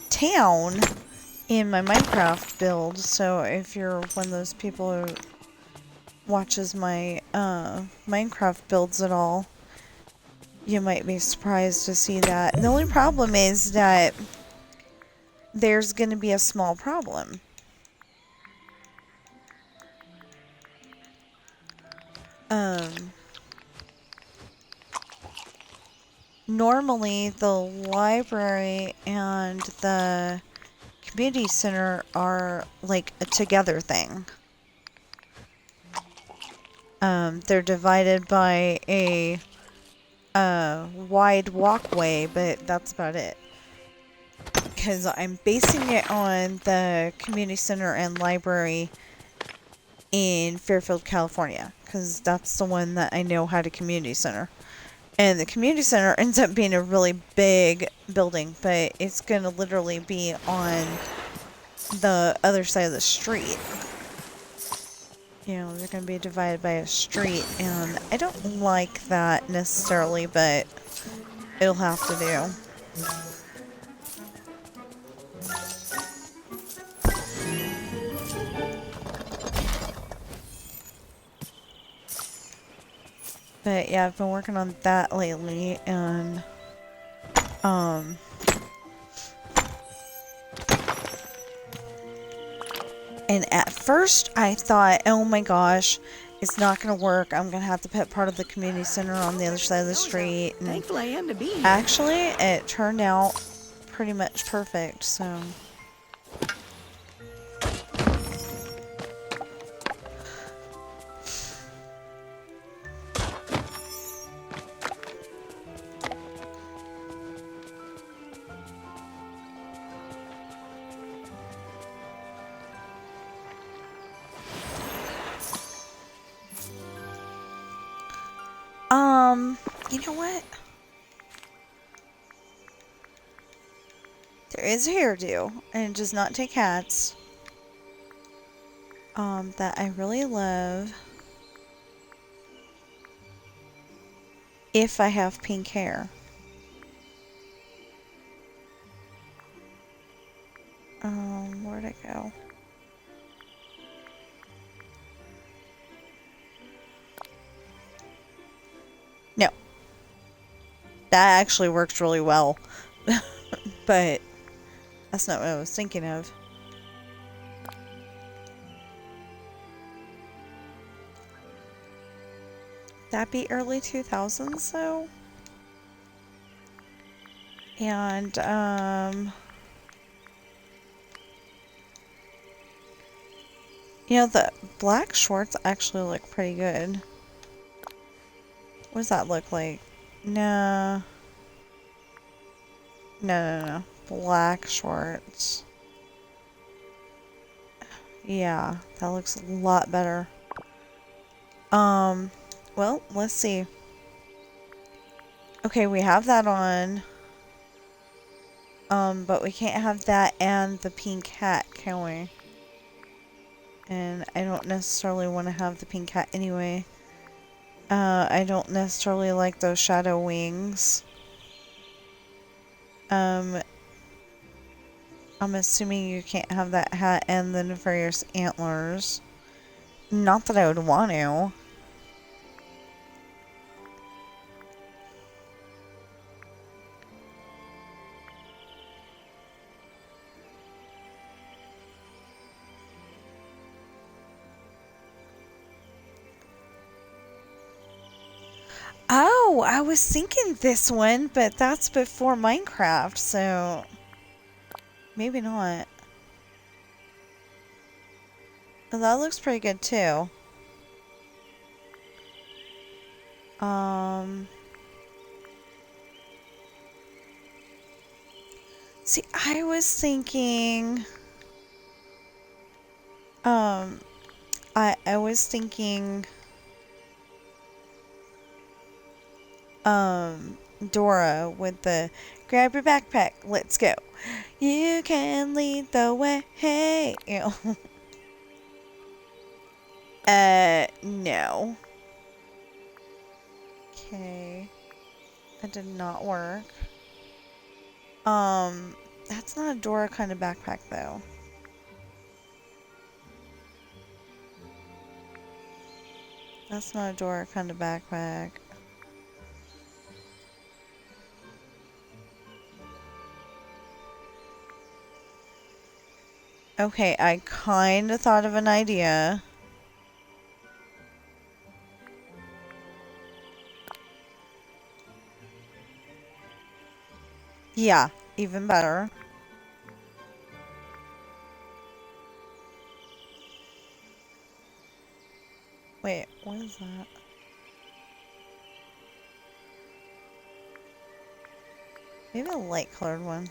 town in my Minecraft build. So if you're one of those people who watches my Minecraft builds at all, you might be surprised to see that. The only problem is that there's going to be a small problem. Normally the library and the community center are like a together thing. They're divided by a wide walkway, but that's about it. Because I'm basing it on the community center and library in Fairfield, California. Because that's the one that I know had a community center. And the community center ends up being a really big building, but it's going to literally be on the other side of the street. You know, they're going to be divided by a street, and I don't like that necessarily, but it'll have to do. But yeah, I've been working on that lately, and and at first I thought, oh my gosh, it's not gonna work. I'm gonna have to put part of the community center on the other side of the street. And Thankful I am to be here. actually, it turned out pretty much perfect, so. You know what? There is a hairdo, and it does not take hats. That I really love. If I have pink hair. Where'd it go? No. That actually works really well. But that's not what I was thinking of. That'd be early 2000s though. And you know, the black shorts actually look pretty good. What does that look like? No. No. Black shorts. Yeah, that looks a lot better. Well, let's see. Okay, we have that on. But we can't have that and the pink hat, can we? And I don't necessarily want to have the pink hat anyway. I don't necessarily like those shadow wings. I'm assuming you can't have that hat and the nefarious antlers. Not that I would want to. Oh, I was thinking this one, but that's before Minecraft, so maybe not. But that looks pretty good too. See, I was thinking, I was thinking, Dora with the grab your backpack, let's go. You can lead the way. Hey, you know. No. Okay. That did not work. That's not a Dora kind of backpack though. That's not a Dora kind of backpack. Okay, I kind of thought of an idea. Yeah, even better. Wait, what is that? Maybe a light colored one.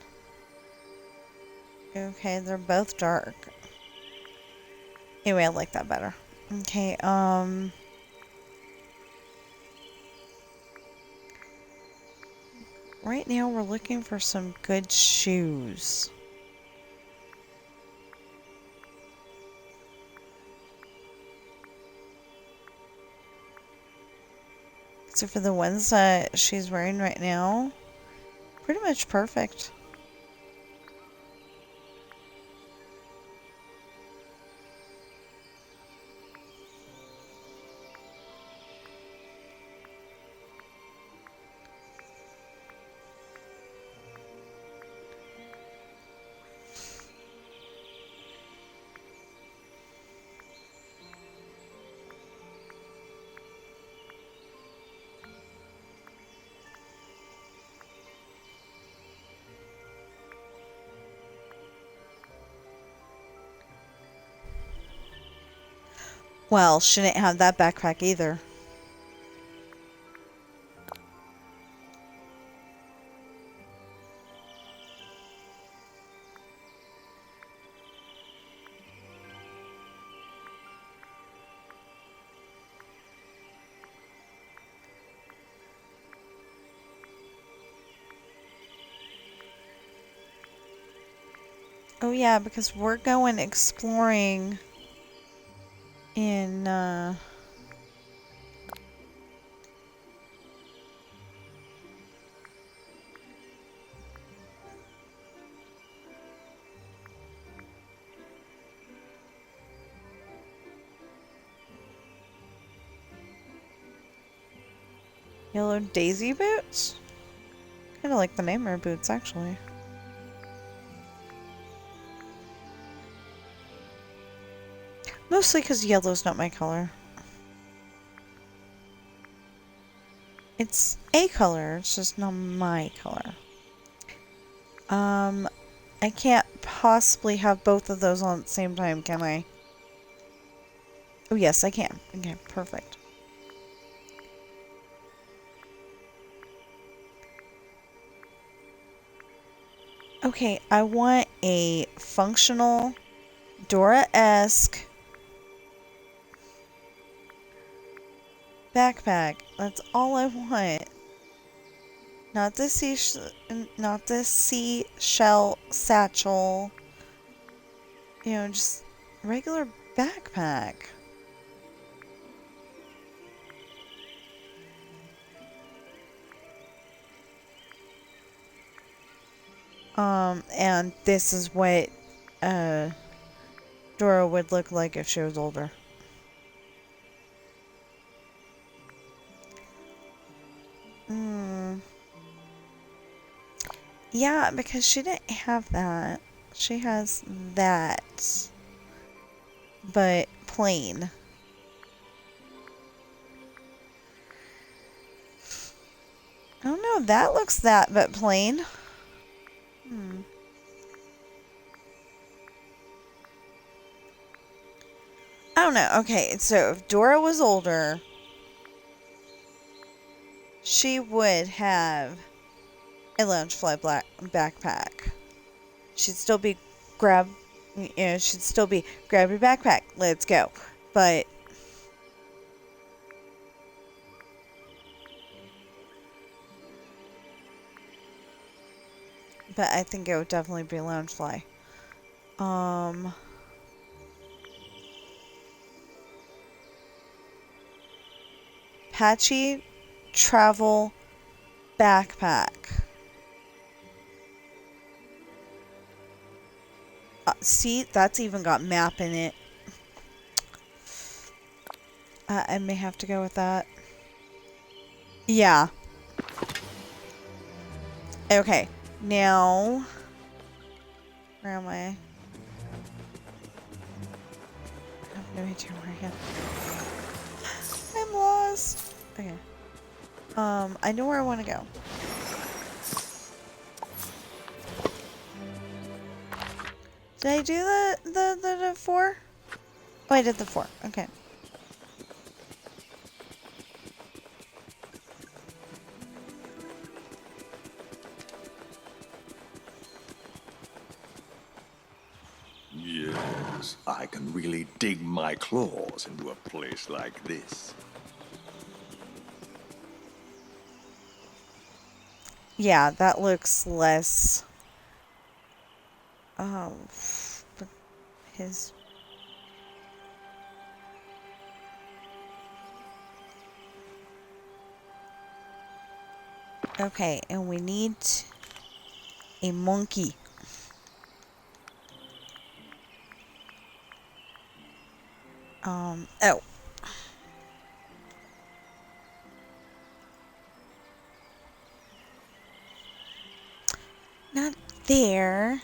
Okay, they're both dark. Anyway, I like that better. Okay, right now we're looking for some good shoes. So for the ones that she's wearing right now, pretty much perfect. Well, she didn't have that backpack either. Oh yeah, because we're going exploring in, Yellow Daisy boots? Kind of like the name of her boots, actually. Mostly because yellow's not my color. It's a color, it's just not my color. I can't possibly have both of those on at the same time, can I? Oh, yes, I can. Okay, perfect. Okay, I want a functional, Dora-esque backpack. That's all I want. Not the seashell satchel. You know, just regular backpack. And this is what Dora would look like if she was older. Yeah, because she didn't have that. She has that, but plain. I don't know, that looks that, but plain. I don't know. Okay, so if Dora was older, she would have a Loungefly black backpack. She'd still be she'd still be grab your backpack, let's go. But I think it would definitely be Loungefly. Patchy travel backpack. See, that's even got map in it. I may have to go with that. Yeah. Okay. Now, where am I? me turn where I am. I'm lost. Okay. I know where I want to go. Did I do the 4? Oh, I did the 4. Okay. Yes, I can really dig my claws into a place like this. Yeah, that looks less. Oh, but his. Okay, and we need a monkey. Oh. Not there.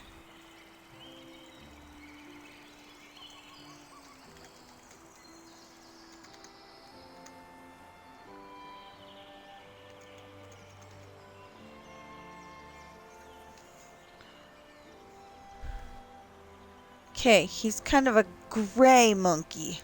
Okay, he's kind of a gray monkey.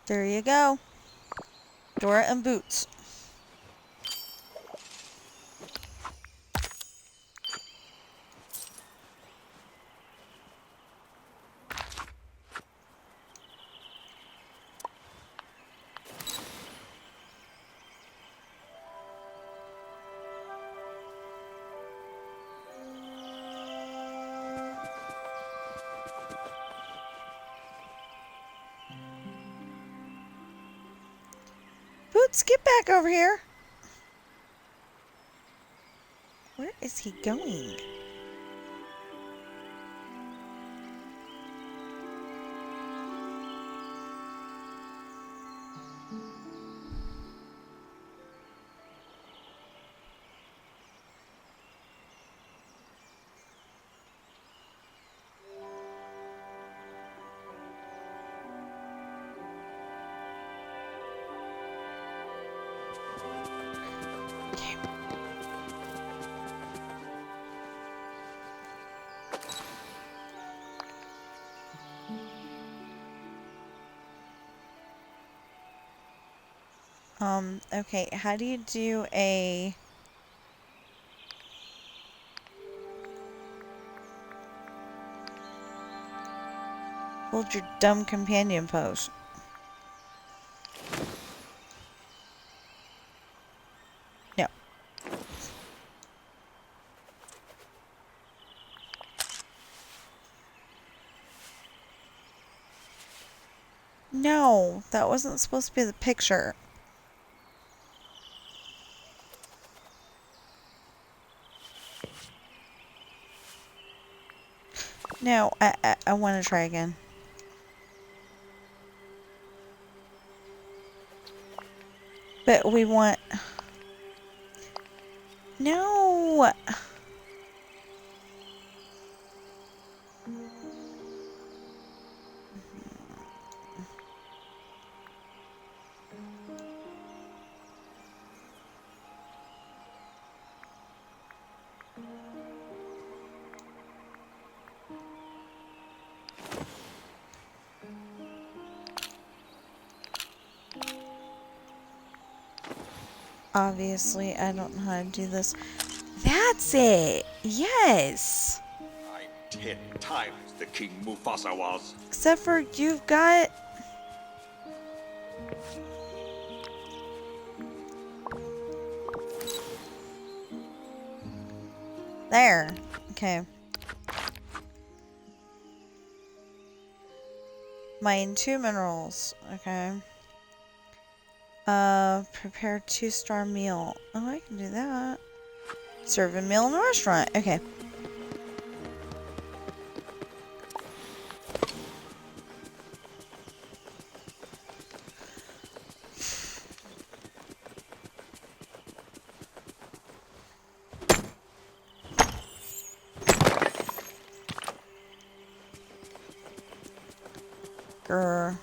There you go. Dora and Boots. Boots, get back over here. Where is he going? Okay, how do you do a... Hold your dumb companion pose. No. No, that wasn't supposed to be the picture. No, I want to try again. But we want... No! Obviously, I don't know how to do this. That's it! Yes! I'm 10 times the King Mufasa was. Except for you've got... There. Okay. Mine 2 minerals. Okay. Prepare 2-star meal. Oh, I can do that. Serve a meal in a restaurant. Okay. Grr.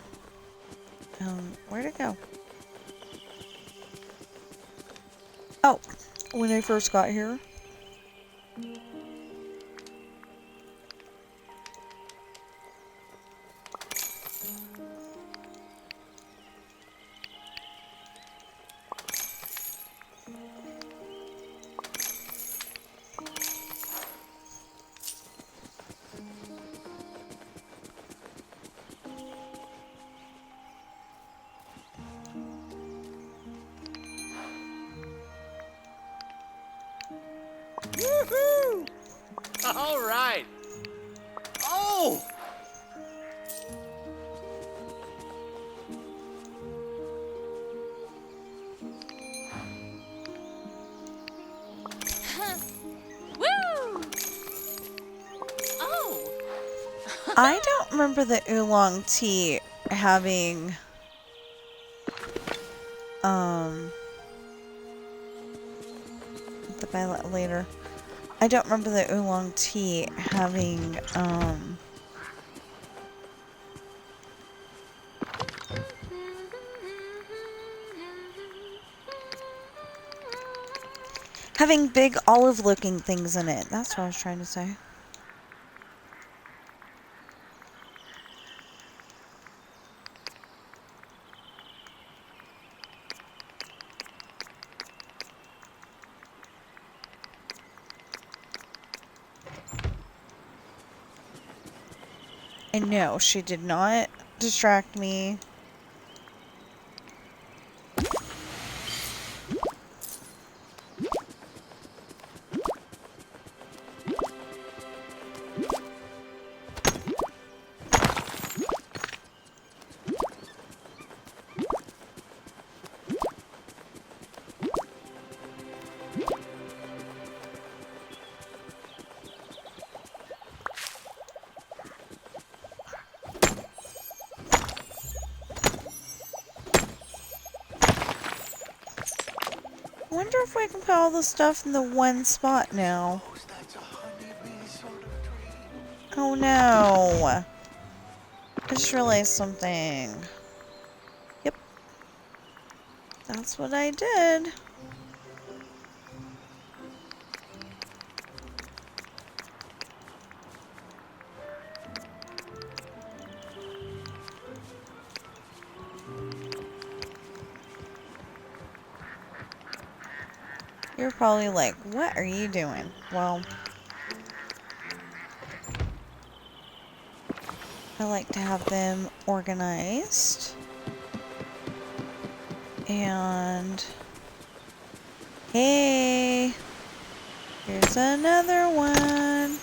Where'd it go? Oh, when I first got here. Woohoo! All right. Oh! Woo! Oh! I don't remember the oolong tea having, the violet later. I don't remember the oolong tea having, having big olive-looking things in it. That's what I was trying to say. And no, she did not distract me. I wonder if we can put all the stuff in the one spot now. Oh no. I just realized something. Yep. That's what I did. You're probably like, what are you doing? Well, I like to have them organized. And hey, here's another one.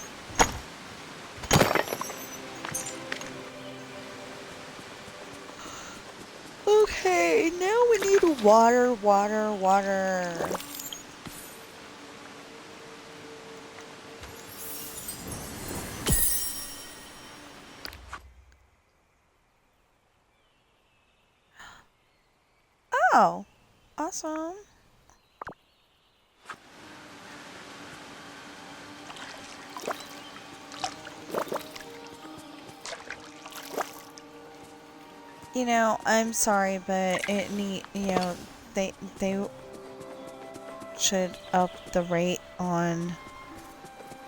Okay, now we need water, water, water. Oh, awesome. You know, I'm sorry, but they should up the rate on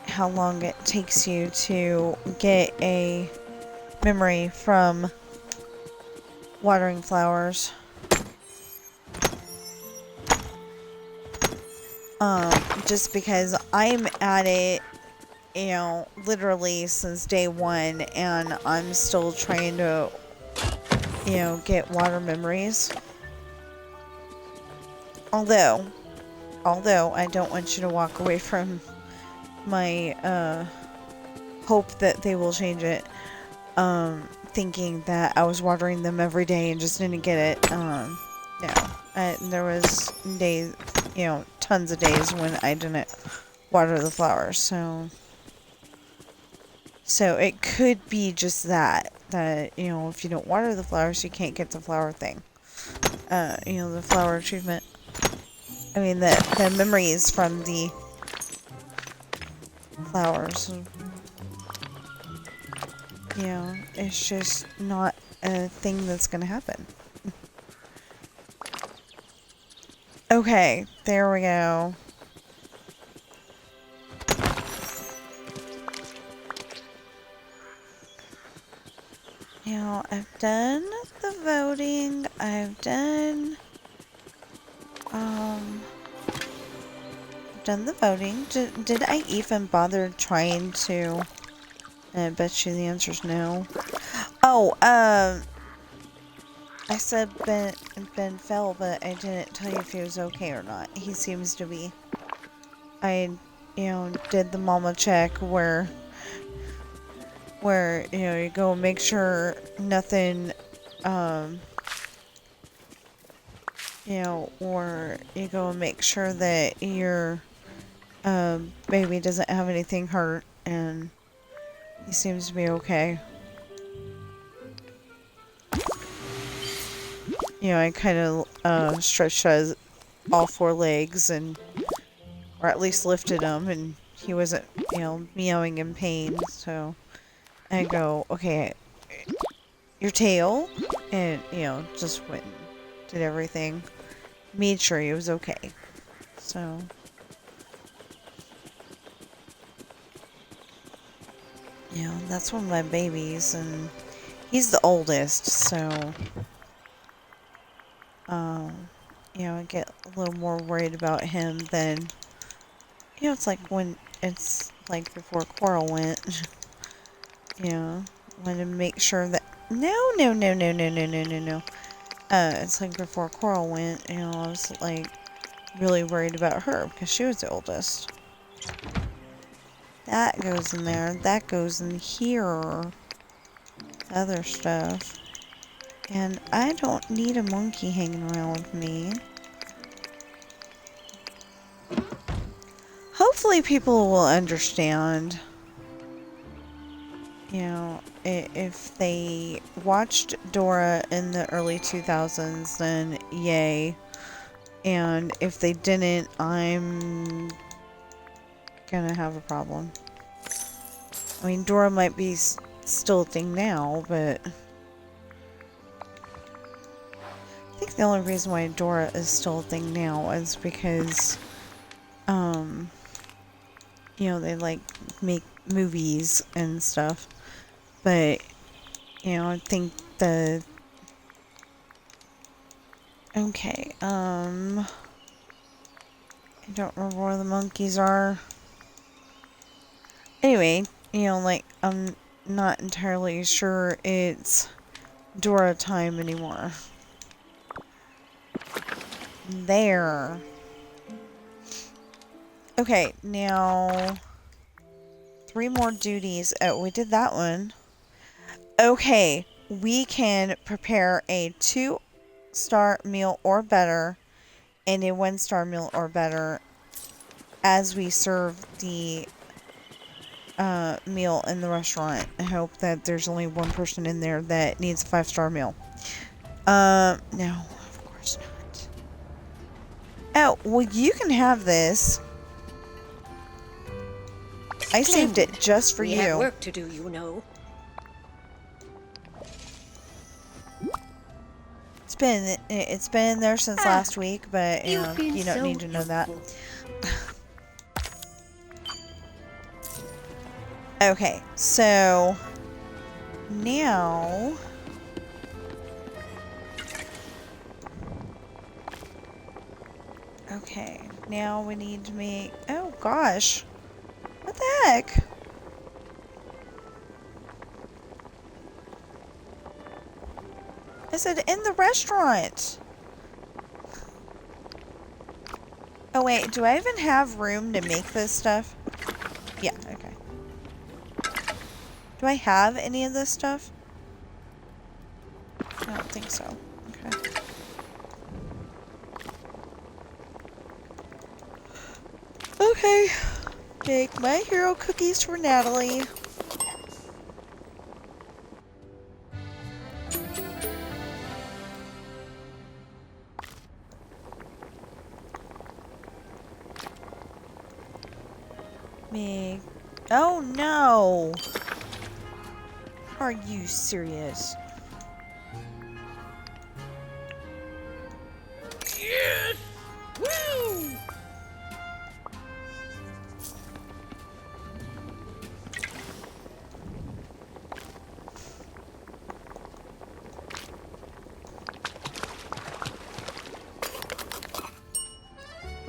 how long it takes you to get a memory from watering flowers. Just because I'm at it, literally since day one, and I'm still trying to, get water memories. Although I don't want you to walk away from my, hope that they will change it, thinking that I was watering them every day and just didn't get it. No. There was days, tons of days when I didn't water the flowers, so it could be just that, if you don't water the flowers, you can't get the flower thing. The flower achievement. I mean, the memories from the flowers. It's just not a thing that's gonna happen. Okay, there we go. Now, I've done the voting. I've done the voting. Did I even bother trying to? I bet you the answer's no. Oh, I said Ben fell, but I didn't tell you if he was okay or not. He seems to be. I, did the mama check where you go and make sure nothing, or you go and make sure that your baby doesn't have anything hurt, and he seems to be okay. I kind of stretched all four legs, or at least lifted him, and he wasn't, meowing in pain, so I go, okay, your tail, and, just went and did everything, made sure he was okay, so. That's one of my babies, and he's the oldest, so, I get a little more worried about him than, it's like when, it's like before Coral went, wanted to make sure that, no, it's like before Coral went, I was like really worried about her because she was the oldest. That goes in there, that goes in here, other stuff. And I don't need a monkey hanging around with me. Hopefully people will understand. If they watched Dora in the early 2000s, then yay. And if they didn't, I'm gonna have a problem. I mean, Dora might be still a thing now, but I think the only reason why Dora is still a thing now is because, they like make movies and stuff. But, I think okay, I don't remember where the monkeys are. Anyway, I'm not entirely sure it's Dora time anymore. There. Okay, now 3 more duties. Oh, we did that one. Okay, we can prepare a 2-star meal or better and a 1-star meal or better as we serve the meal in the restaurant. I hope that there's only one person in there that needs a 5-star meal. No, of course not. Oh, well, you can have this. I saved it just for you. We have work to do, It's been in there since last week, but you don't need to know that. Okay, so now now we need to make, oh gosh, what the heck? I said in the restaurant. Oh wait, do I even have room to make this stuff? Yeah, okay. Do I have any of this stuff? I don't think so. Okay. Okay. Make my hero cookies for Natalie. Make... Oh no! Are you serious? Yes! Woo!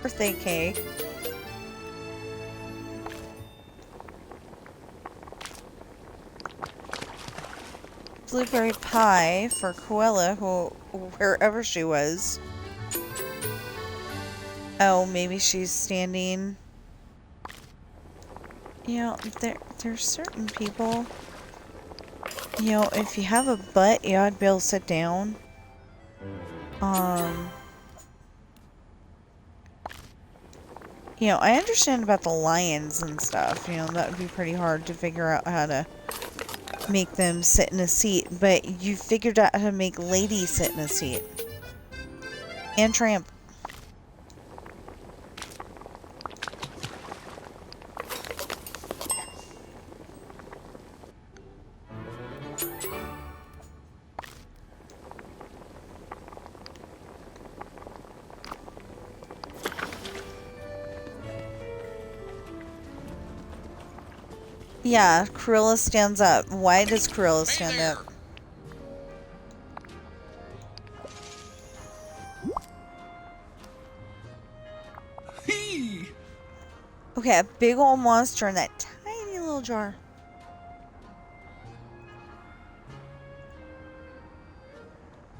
Birthday cake. Blueberry pie for Coella, wherever she was. Oh, maybe she's standing. You know, there's certain people. You know, if you have a butt, you ought to be able to sit down. You know, I understand about the lions and stuff. You know, that would be pretty hard to figure out how to make them sit in a seat. But you figured out how to make ladies sit in a seat. And tramp. Yeah, Cruella stands up. Why does Cruella stand up? Okay, a big old monster in that tiny little jar.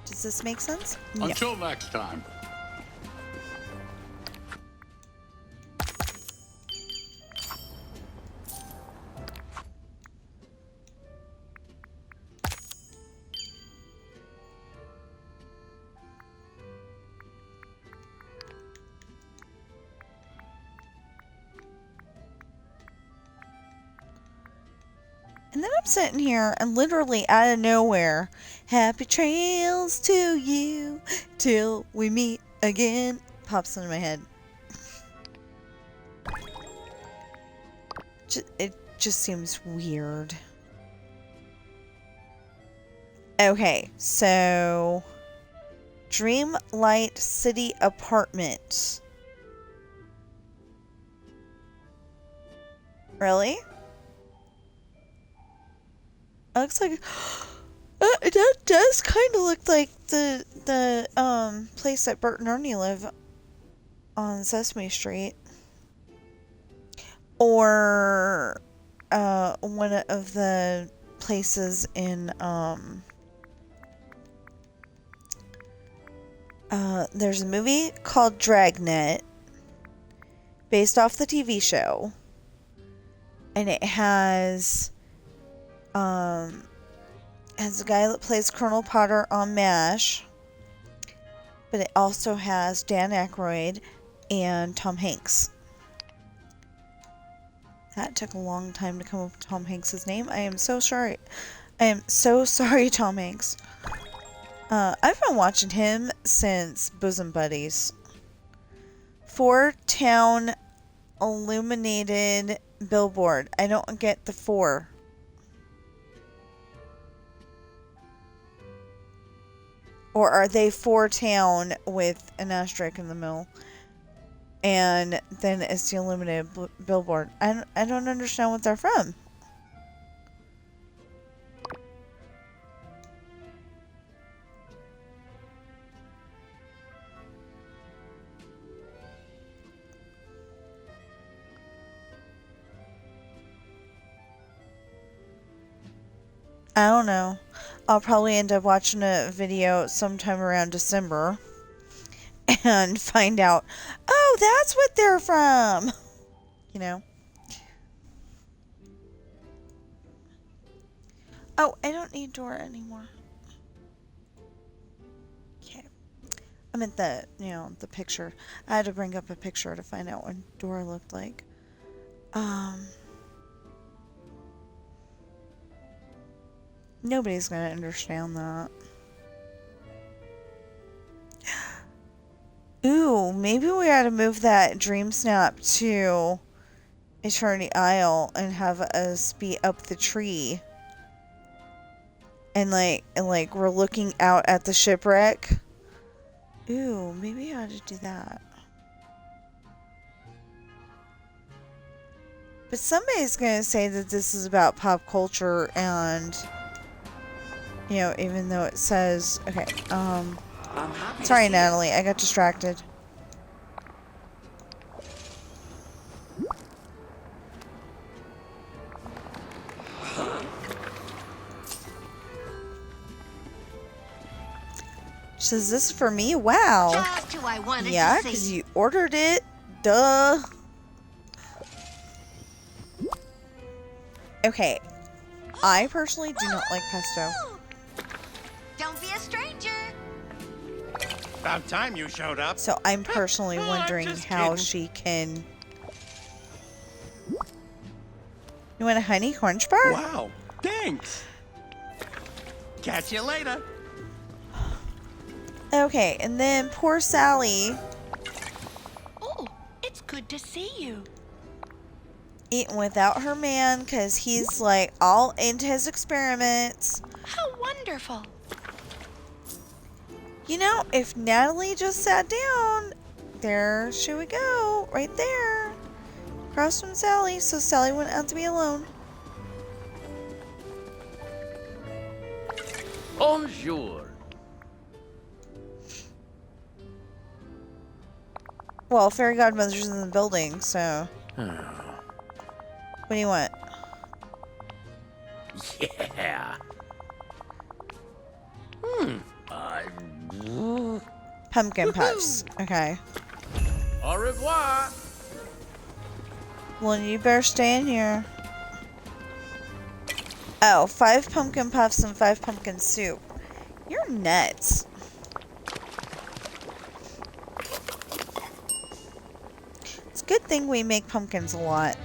Does this make sense? No. Until next time. And then I'm sitting here and literally out of nowhere, happy trails to you till we meet again, pops into my head. It just seems weird. Okay, so Dreamlight City Apartment. Really? It looks like that does kind of look like the place that Bert and Ernie live on Sesame Street, or one of the places in there's a movie called Dragnet based off the TV show, and it has a guy that plays Colonel Potter on MASH, but it also has Dan Aykroyd and Tom Hanks. That took a long time to come up with Tom Hanks' name. I am so sorry. I am so sorry, Tom Hanks. I've been watching him since Bosom Buddies. 4-town illuminated billboard. I don't get the 4. Or are they 4-town with an asterisk in the middle? And then it's the illuminated billboard. I don't understand what they're from. I don't know. I'll probably end up watching a video sometime around December and find out, oh, that's what they're from. You know? Oh, I don't need Dora anymore. Okay. I meant the, the picture. I had to bring up a picture to find out what Dora looked like. Nobody's gonna understand that. Ooh, maybe we ought to move that Dreamsnap to Eternity Isle and have us be up the tree. And like we're looking out at the shipwreck. Ooh, maybe I ought to do that. But somebody's gonna say that this is about pop culture and, even though it says, okay, sorry, Natalie, I got distracted. She says, this is for me? Wow. Just who I wanted Yeah, to because see. you ordered it. Duh. Okay. I personally do not like pesto. Don't be a stranger. About time you showed up. So I'm personally I'm wondering just how kidding. she can... You want a honey crunch bar? Wow, thanks. Catch you later. Okay, and then poor Sally Oh, it's good to see you. eating without her man because he's like all into his experiments. How wonderful. If Natalie just sat down, there she would go, right there, across from Sally, so Sally wouldn't have to be alone. Bonjour. Well, Fairy Godmother's in the building, so... What do you want? Yeah. Pumpkin puffs. Okay. Au revoir. Well, you better stay in here. Oh, 5 pumpkin puffs and 5 pumpkin soup. You're nuts. It's a good thing we make pumpkins a lot.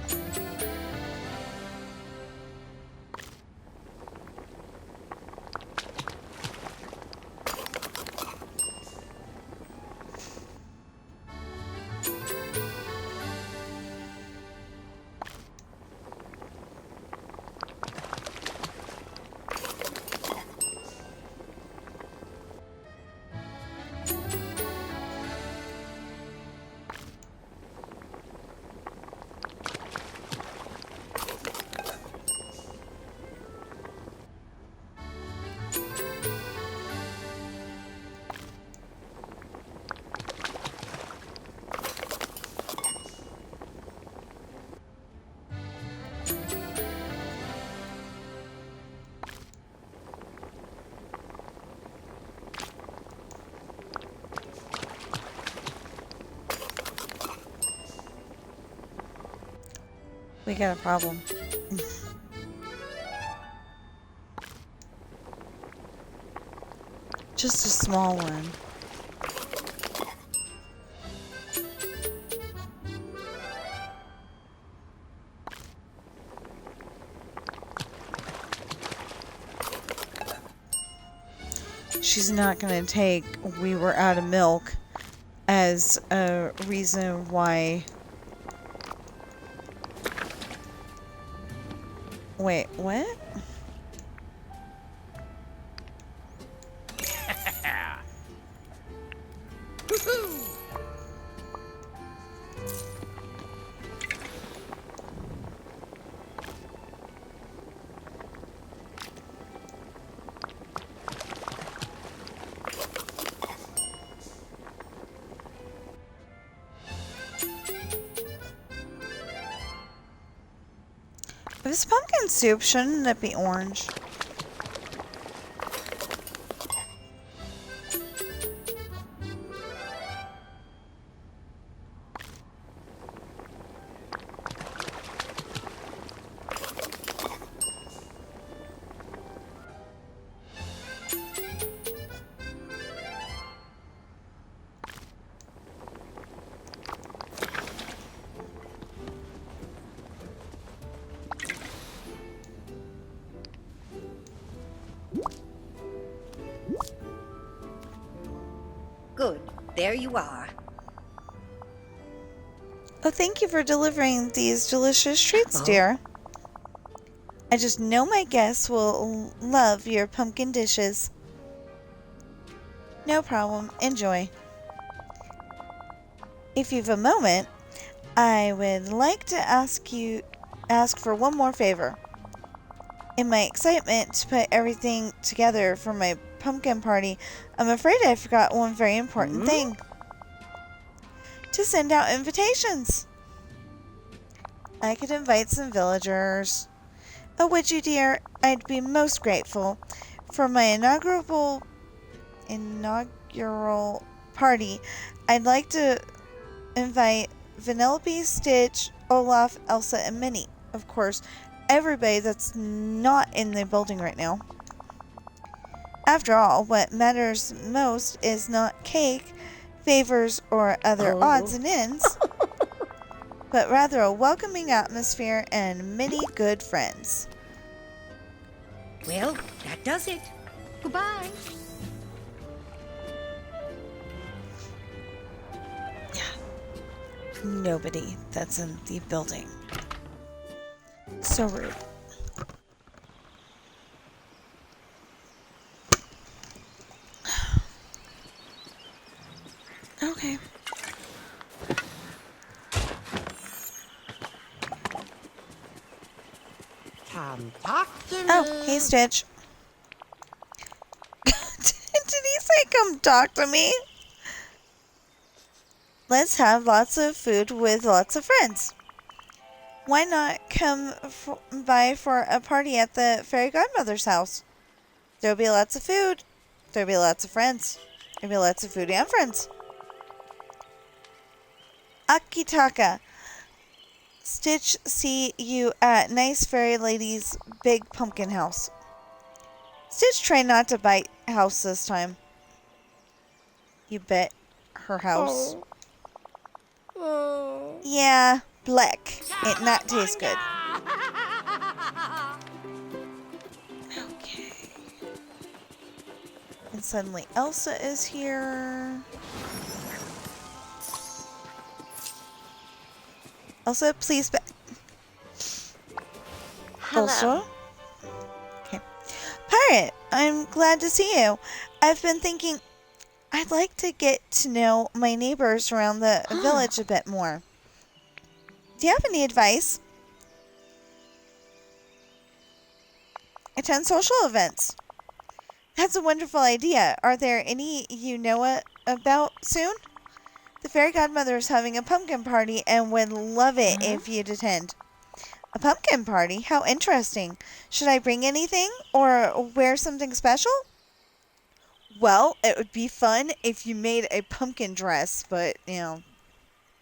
We got a problem. Just a small one. She's not going to take "we were out of milk" as a reason why... Wait, what? If it's pumpkin soup, shouldn't it be orange? Good. There you are. Oh, thank you for delivering these delicious treats, dear. I just know my guests will love your pumpkin dishes. No problem. Enjoy. If you've a moment, I would like to ask for one more favor. In my excitement to put everything together for my pumpkin party, I'm afraid I forgot one very important thing. To send out invitations. I could invite some villagers. Oh, would you, dear? I'd be most grateful. For my inaugural party, I'd like to invite Vanellope, Stitch, Olaf, Elsa, and Minnie. Of course, everybody that's not in the building right now. After all, what matters most is not cake, favors, or other odds and ends, but rather a welcoming atmosphere and many good friends. Well, that does it. Goodbye. Nobody that's in the building. So rude. Okay. Come talk to me. Oh, hey, Stitch. Did he say come talk to me? Let's have lots of food with lots of friends. Why not come by for a party at the fairy godmother's house? There'll be lots of food. There'll be lots of friends. There'll be lots of food and friends. Akitaka. Stitch, see you at nice fairy lady's big pumpkin house. Stitch, try not to bite house this time. You bet her house. Yeah, black. It not taste good. Okay. And suddenly Elsa is here. Elsa, please Elsa? Okay. Pirate, I'm glad to see you. I've been thinking I'd like to get to know my neighbors around the village a bit more. Do you have any advice? Attend social events. That's a wonderful idea. Are there any you know about soon? The fairy godmother is having a pumpkin party and would love it if you'd attend. A pumpkin party? How interesting. Should I bring anything or wear something special? Well, it would be fun if you made a pumpkin dress, but, you know,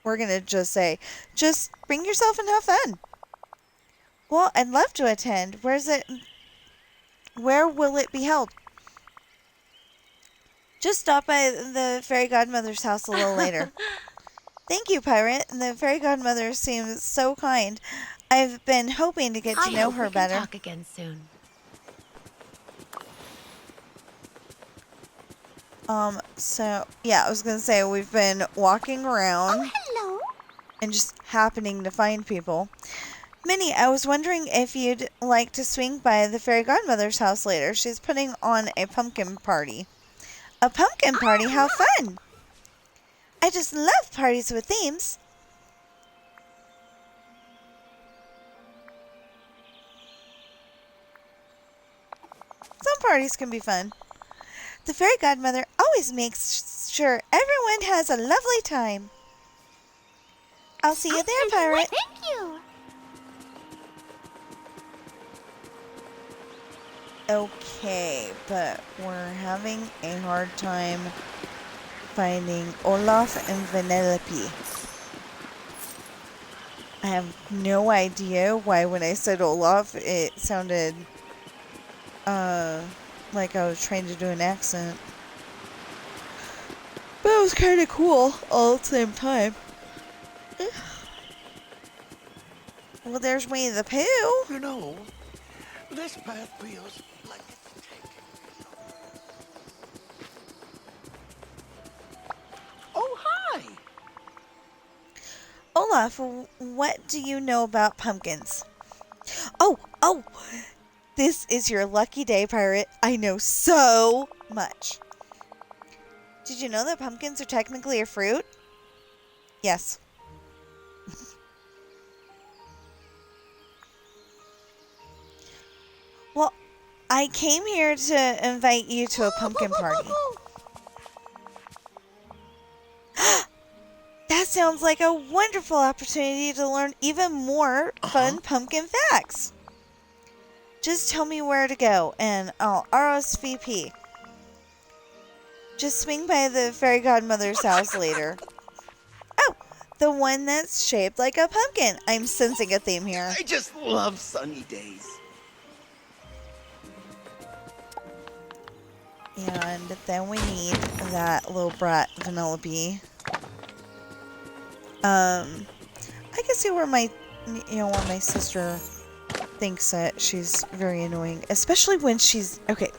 we're going to just say, just bring yourself and have fun. Well, I'd love to attend. Where will it be held? Just stop by the fairy godmother's house a little later. Thank you, Pirate. The fairy godmother seems so kind. I've been hoping to get to know her better. Talk again soon. So, yeah, I was going to say, we've been walking around. Hello. And just happening to find people. Minnie, I was wondering if you'd like to swing by the fairy godmother's house later. She's putting on a pumpkin party. A pumpkin party? How fun! I just love parties with themes. Some parties can be fun. The fairy godmother always makes sure everyone has a lovely time. I'll see you there, Pirate. Thank you. Okay, but we're having a hard time finding Olaf and Vanellope. I have no idea why when I said Olaf, it sounded like I was trying to do an accent. But it was kind of cool all at the same time. Well, there's Winnie the Pooh. You know, this path feels like it's taking me Olaf, what do you know about pumpkins? Oh, this is your lucky day, pirate. I know so much. Did you know that pumpkins are technically a fruit? Yes. Well, I came here to invite you to a pumpkin party. That sounds like a wonderful opportunity to learn even more fun pumpkin facts. Just tell me where to go, and I'll RSVP. Just swing by the fairy godmother's house later. Oh, the one that's shaped like a pumpkin. I'm sensing a theme here. I just love sunny days. And then we need that little brat Vanellope. I can see where my sister thinks that she's very annoying, especially when she's okay.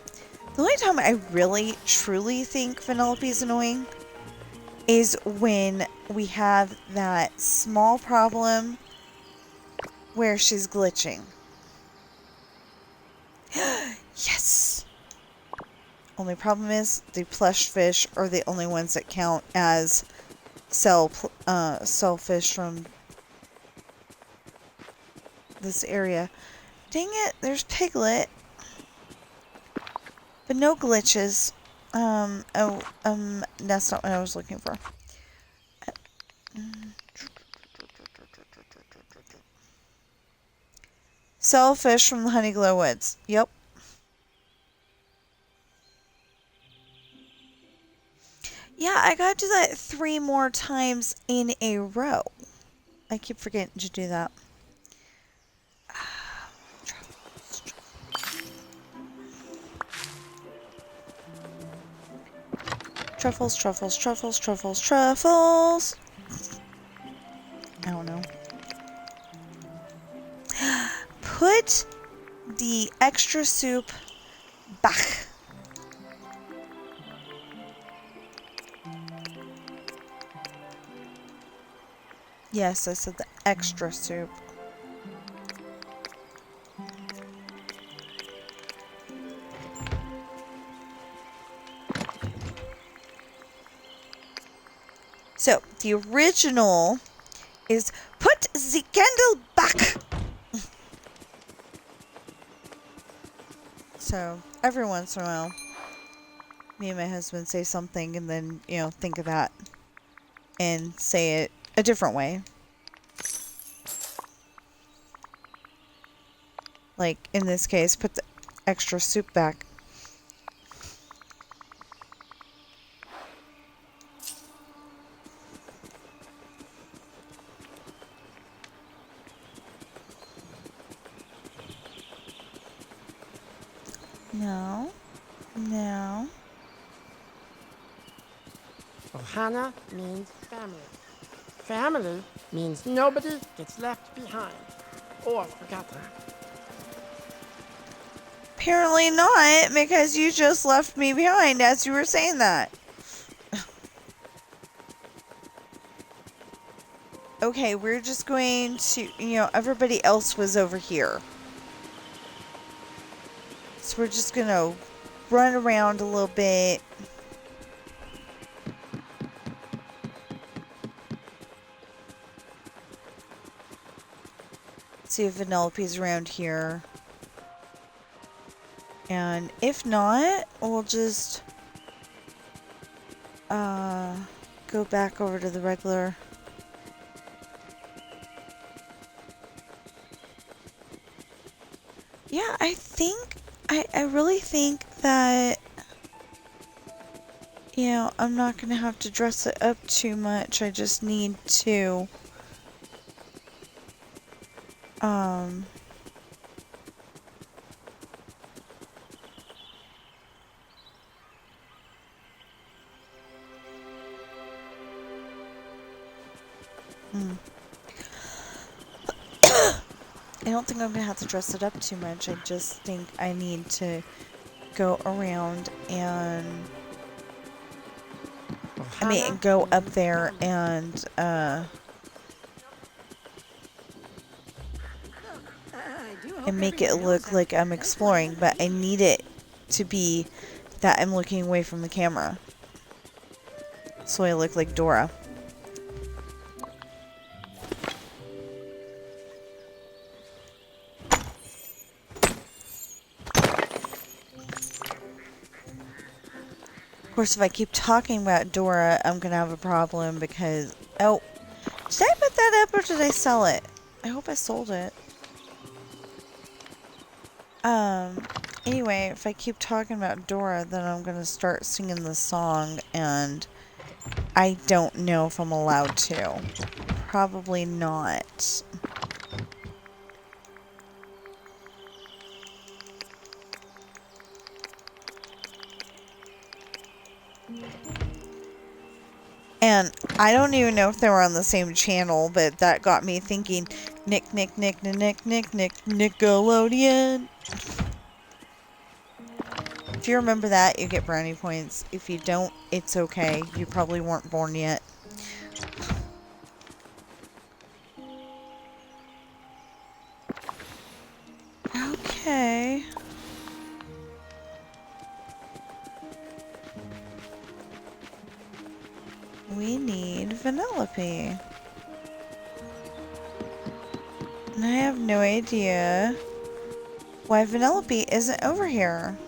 The only time I really truly think Vanellope's annoying is when we have that small problem where she's glitching. Yes. Only problem is the plush fish are the only ones that count as sell fish from this area. Dang it, there's Piglet. But no glitches. That's not what I was looking for. Sell fish from the Honeyglow Woods. Yep. Yeah, I gotta do that 3 more times in a row. I keep forgetting to do that. Truffles, truffles, truffles, truffles, truffles. I don't know. Put the extra soup back. Yes, I said the extra soup. So, the original is put the candle back. So, every once in a while, me and my husband say something and then, think of that and say it a different way. Like, in this case, put the extra soup back. No. No. Ohana means family. Family means nobody gets left behind or forgotten. Apparently not, because you just left me behind as you were saying that. Okay, we're just going to, everybody else was over here. So we're just going to run around a little bit. See if Vanellope's around here. And if not, we'll just go back over to the regular. Yeah, I really think that, I'm not going to have to dress it up too much. I just need to, I don't think I'm going to have to dress it up too much. I just think I need to go around and, go up there and, and make it look like I'm exploring, but I need it to be that I'm looking away from the camera. So I look like Dora. Of course, if I keep talking about Dora, I'm gonna have a problem because... Oh, did I put that up or did I sell it? I hope I sold it. Anyway, if I keep talking about Dora, then I'm gonna start singing the song, and I don't know if I'm allowed to. Probably not. And I don't even know if they were on the same channel, but that got me thinking, Nickelodeon. If you remember that, you get brownie points. If you don't, it's okay. You probably weren't born yet. Okay. We need Vanellope. And I have no idea why Vanellope isn't over here.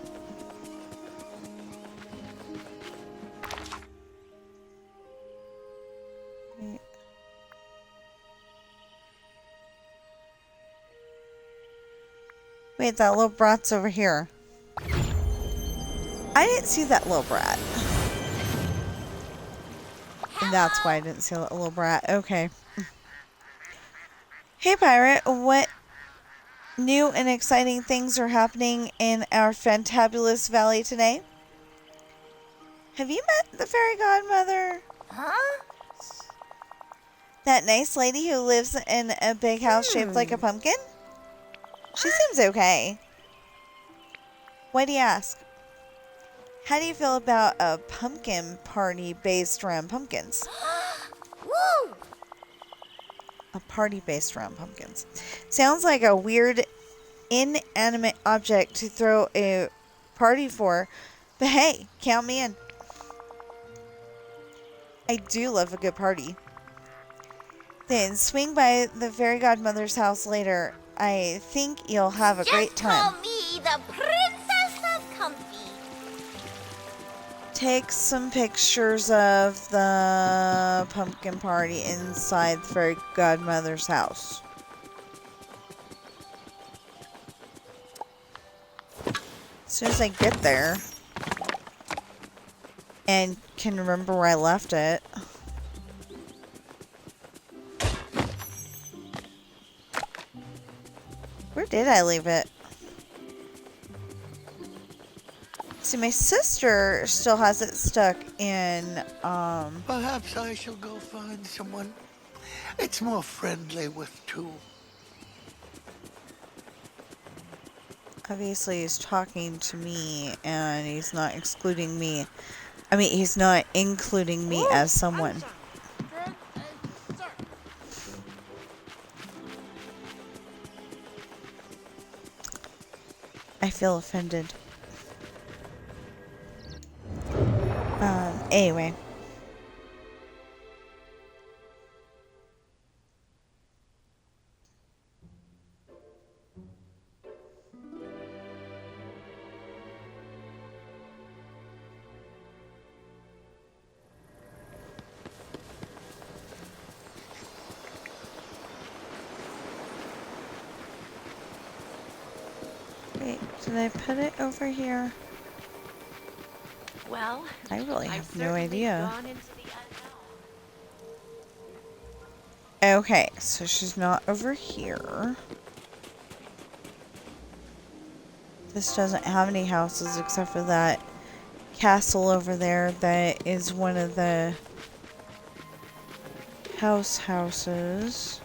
Wait, that little brat's over here. I didn't see that little brat. And that's why I didn't see that little brat. Okay. Hey, Pirate. What new and exciting things are happening in our fantabulous valley today? Have you met the fairy godmother? Huh? That nice lady who lives in a big house shaped like a pumpkin? She seems okay. Why do you ask? How do you feel about a pumpkin party based around pumpkins? Woo! A party based around pumpkins. Sounds like a weird, inanimate object to throw a party for, but hey, count me in. I do love a good party. Then swing by the fairy godmother's house later. I think you'll have a great time. Call me the Princess of Comfy. Take some pictures of the pumpkin party inside the fairy godmother's house. As soon as I get there and can remember where I left it. Where did I leave it? See, my sister still has it stuck in, Perhaps I shall go find someone. It's more friendly with two. Obviously he's talking to me and he's not excluding me. I mean, he's not including me as someone. I feel offended. Anyway. Wait, did I put it over here? Well, I really I've have no certainly idea. gone into the unknown. Okay, so she's not over here. This doesn't have any houses except for that castle over there that is one of the houses.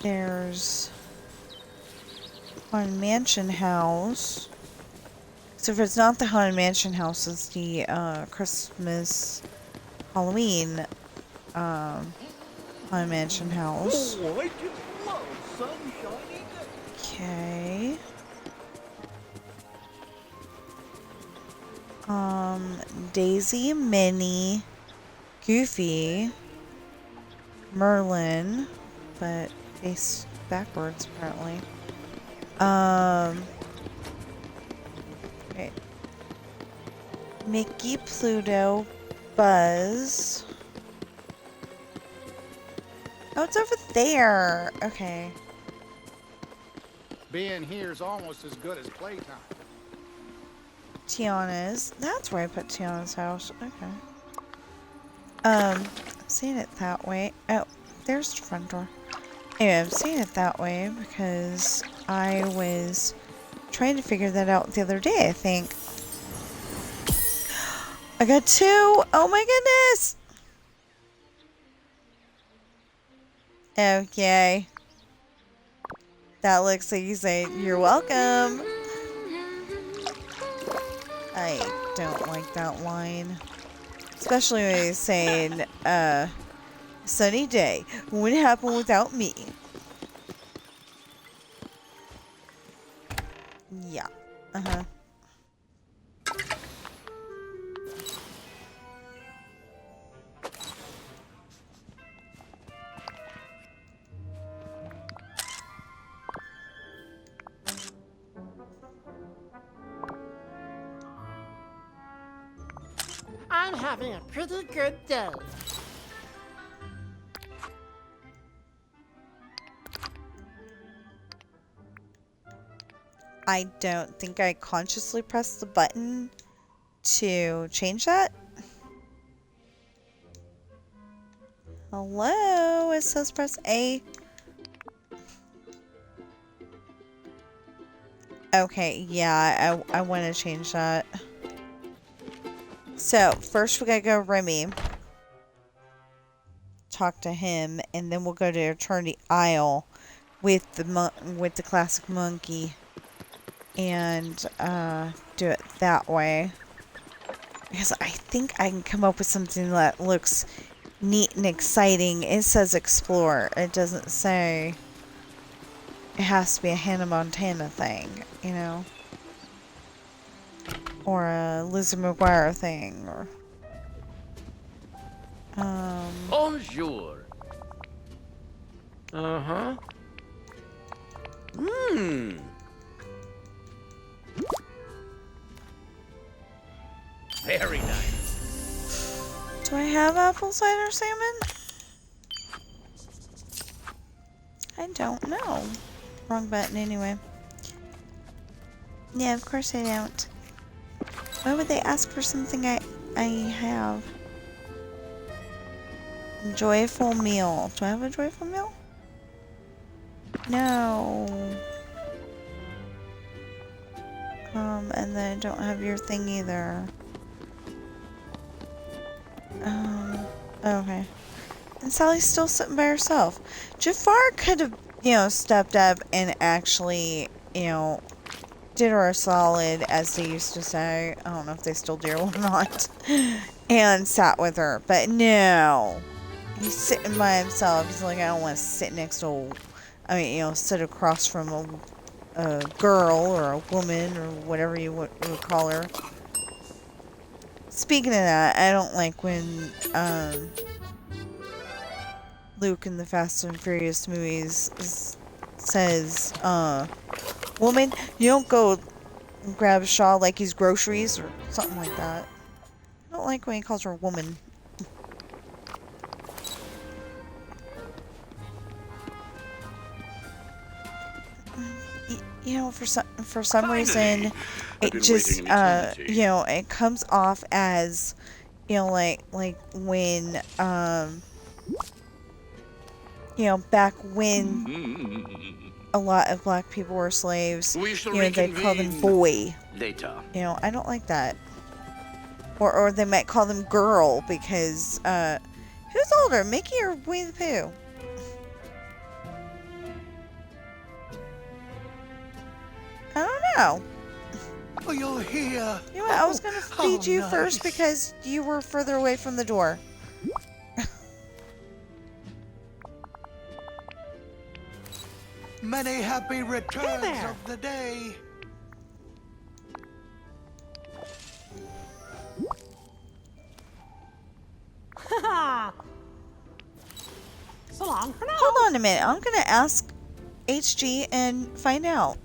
There's Haunted Mansion House. So if it's not the Haunted Mansion House, it's the Christmas Halloween Haunted Mansion house. Oh, I just love sunshiny days. Okay. Daisy, Minnie, Goofy, Merlin, but face backwards apparently. Wait. Mickey, Pluto, Buzz. Oh, it's over there. Okay. Being here's almost as good as playtime. Tiana's. That's where I put Tiana's house. Okay. I'm seeing it that way. Oh, there's the front door. Anyway, I'm seeing it that way because I was trying to figure that out the other day, I think. I got 2! Oh my goodness! Okay. That looks like you say, "You're welcome." I don't like that line. Especially when he's saying, "Sunny day. Wouldn't happen without me." Yeah. Uh-huh. I'm having a pretty good day. I don't think I consciously pressed the button to change that. Hello? It says press A. Okay, yeah, I want to change that. So, first we gotta go Remy. Talk to him, and then we'll go to Eternity Isle with the classic monkey. And, do it that way. Because I think I can come up with something that looks neat and exciting. It says explore. It doesn't say it has to be a Hannah Montana thing, you know? Or a Lizzie McGuire thing, or... Bonjour. Uh-huh. Very nice. Do I have apple cider salmon? I don't know. Wrong button anyway. Yeah, of course I don't. Why would they ask for something I have? Joyful meal. Do I have a joyful meal? No. And then I don't have your thing either. Okay. And Sally's still sitting by herself. Jafar could have, stepped up and actually, did her a solid, as they used to say. I don't know if they still do or not. And sat with her. But no. He's sitting by himself. He's like, I don't want to sit next to, sit across from a girl or a woman or whatever you would call her. Speaking of that, I don't like when Luke in the Fast and Furious movies says, woman, you don't go grab Shaw like he's groceries or something like that. I don't like when he calls her a woman. For some reason, it just, it comes off as, like when, back when a lot of black people were slaves, they call them boy. Later. I don't like that. Or they might call them girl because, who's older, Mickey or Winnie the Pooh? I don't know. Oh, you're here. You know what? I was going to feed you first because you were further away from the door. Many happy returns there. of the day. So long for now. Hold on a minute. I'm gonna ask HG and find out.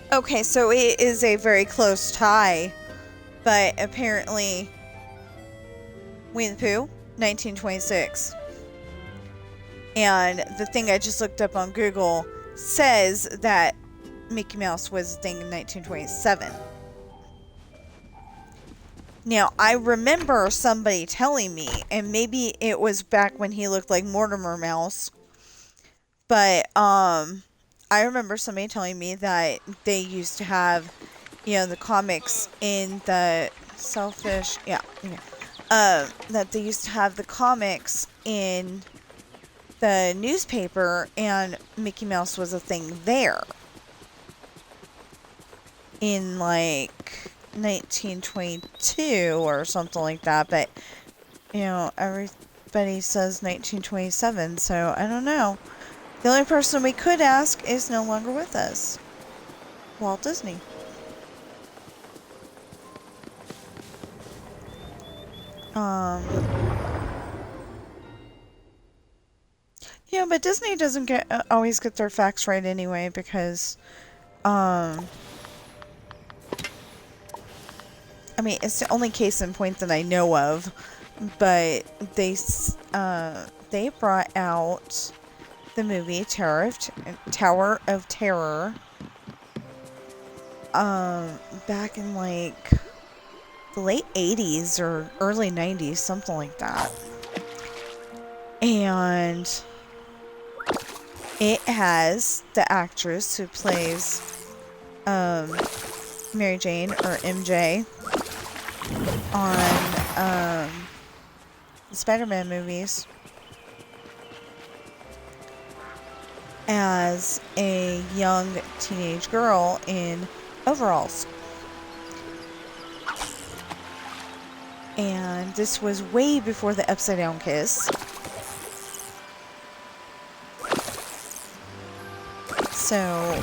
Okay, so it is a very close tie, but apparently Winnie the Pooh, 1926. And the thing I just looked up on Google says that Mickey Mouse was a thing in 1927. Now, I remember somebody telling me, and maybe it was back when he looked like Mortimer Mouse, but I remember somebody telling me that they used to have, the comics in the Selfish, that they used to have the comics in the newspaper, and Mickey Mouse was a thing there in like 1922 or something like that, but everybody says 1927, so I don't know. The only person we could ask is no longer with us. Walt Disney. But Disney doesn't always get their facts right anyway, because I mean, it's the only case in point that I know of, but they brought out the movie Tower of Terror back in like the late 80s or early 90s, something like that. And it has the actress who plays Mary Jane or MJ on the Spider-Man movies as a young teenage girl in overalls. And this was way before the Upside Down Kiss. So,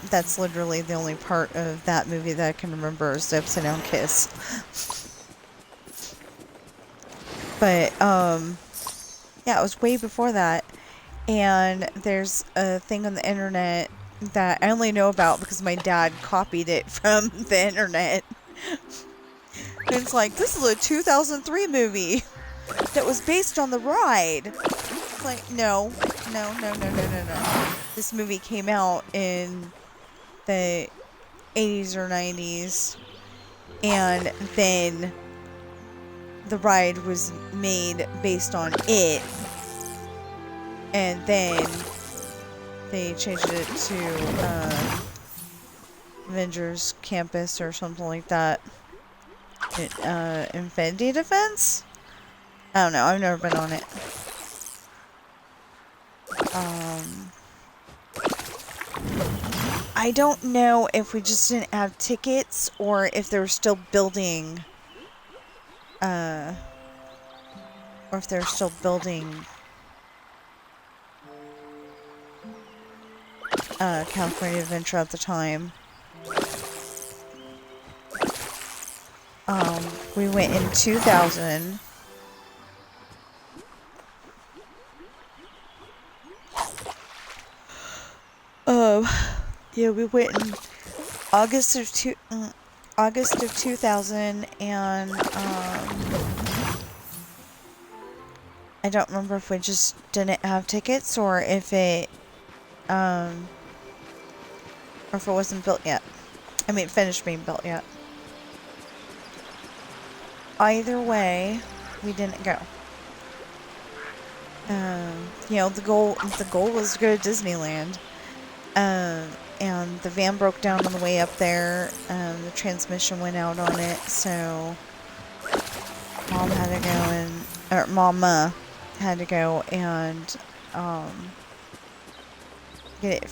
that's literally the only part of that movie that I can remember is the Upside Down Kiss. But, yeah, it was way before that. And there's a thing on the internet that I only know about because my dad copied it from the internet. And it's like, this is a 2003 movie that was based on the ride. It's like, no. This movie came out in the 80s or 90s, and then the ride was made based on it, and then they changed it to Avengers Campus or something like that. Infinity Defense? I don't know, I've never been on it. I don't know if we just didn't have tickets or if they were still building, California Adventure at the time. We went in 2000. Yeah, we went in August of 2000, and I don't remember if we just didn't have tickets or if it wasn't built yet. I mean, finished being built yet. Either way, we didn't go. You know, the goal was to go to Disneyland. And the van broke down on the way up there. The transmission went out on it, so Mom had to go or Mama had to go and get it.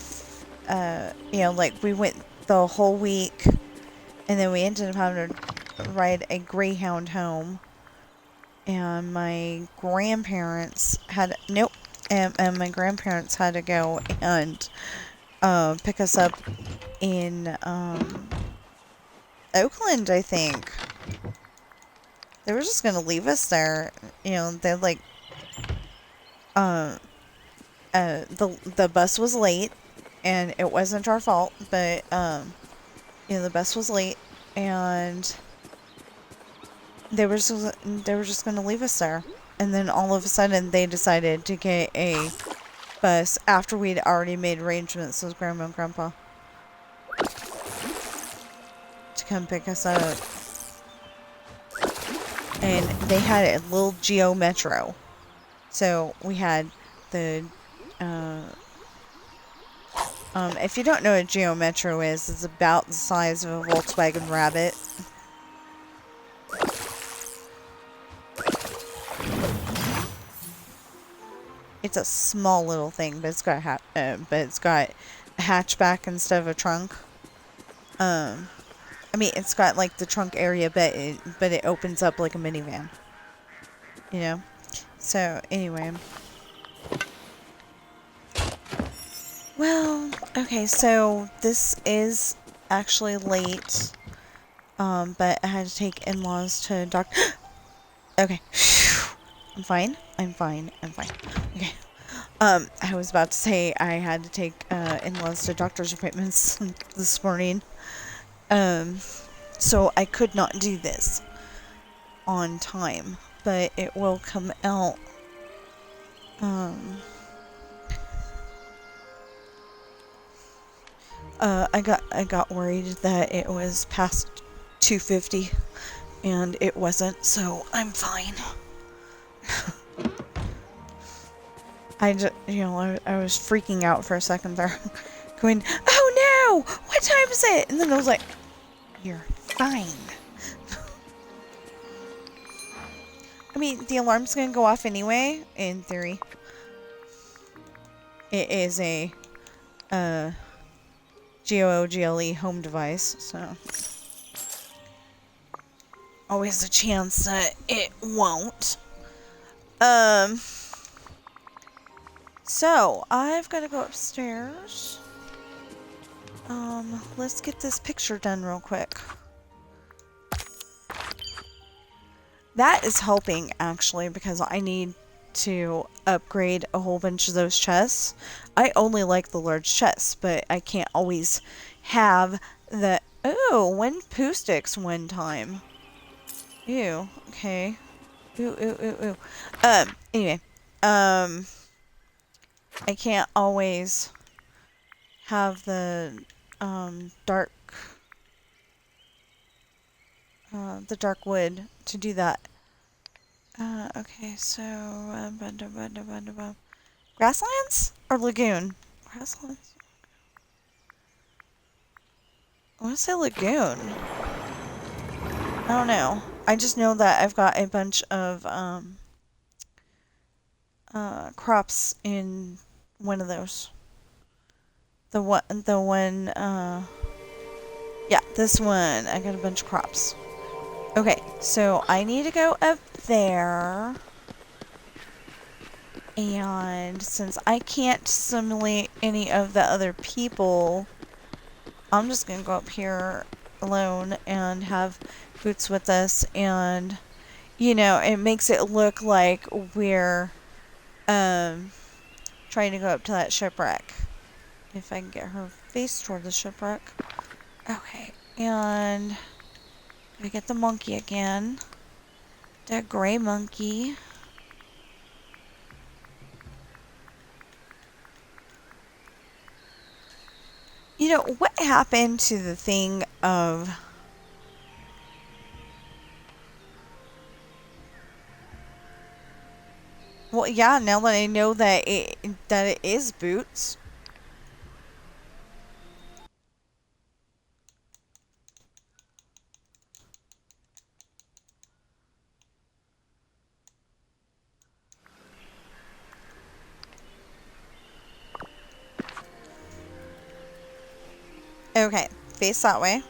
You know, like we went the whole week, and then we ended up having to ride a Greyhound home. And my grandparents had and my grandparents had to go and pick us up in Oakland, I think. They were just gonna leave us there. You know, they're like the bus was late, and it wasn't our fault, but you know, the bus was late, and they were just gonna leave us there. And then all of a sudden they decided to get a bus after we'd already made arrangements with Grandma and Grandpa to come pick us up. And they had a little Geo Metro. So we had the if you don't know what Geo Metro is, it's about the size of a Volkswagen Rabbit. It's a small little thing, but it's got a hatchback instead of a trunk. I mean, it's got like the trunk area, but it opens up like a minivan. You know. So anyway. Well, okay. So this is actually late. But I had to take in-laws to doctor. Okay. I'm fine. Okay. I was about to say I had to take in-laws to doctor's appointments this morning. So I could not do this on time, but it will come out. I got worried that it was past 2:50, and it wasn't, so I'm fine. I was freaking out for a second there. Going, oh no! What time is it? And then I was like, you're fine. I mean, the alarm's gonna go off anyway, in theory. It is a, GOOGLE home device, so. Always a chance that it won't. So, I've got to go upstairs. Let's get this picture done real quick. That is helping, actually, because I need to upgrade a whole bunch of those chests. I only like the large chests, but I can't always have the... Oh, when poo sticks one time. Ew, okay. Ooh. Anyway. I can't always have the dark wood to do that. Okay, so grasslands or lagoon? Grasslands. I want to say lagoon. I don't know. I just know that I've got a bunch of crops in one of those. Yeah, this one. I got a bunch of crops. Okay, so I need to go up there. And since I can't simulate any of the other people, I'm just gonna go up here alone and have Boots with us, and you know, it makes it look like we're trying to go up to that shipwreck. If I can get her face toward the shipwreck. Okay, and we get the monkey again. That gray monkey. You know, what happened to the thing of... Well, yeah, now that I know that it is Boots. Okay, face that way.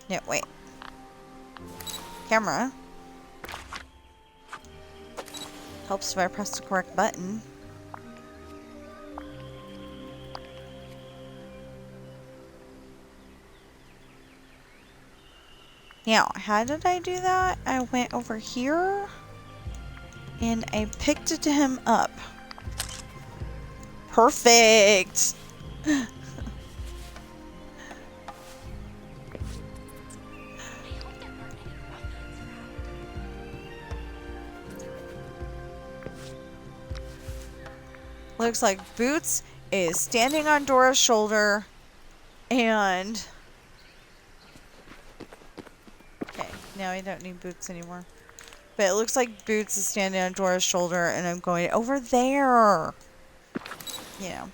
No, wait. Camera. Helps if I press the correct button. Now, how did I do that? I went over here and I picked him up. Perfect! Looks like Boots is standing on Dora's shoulder and... Okay, now I don't need Boots anymore. But it looks like Boots is standing on Dora's shoulder and I'm going over there. You know.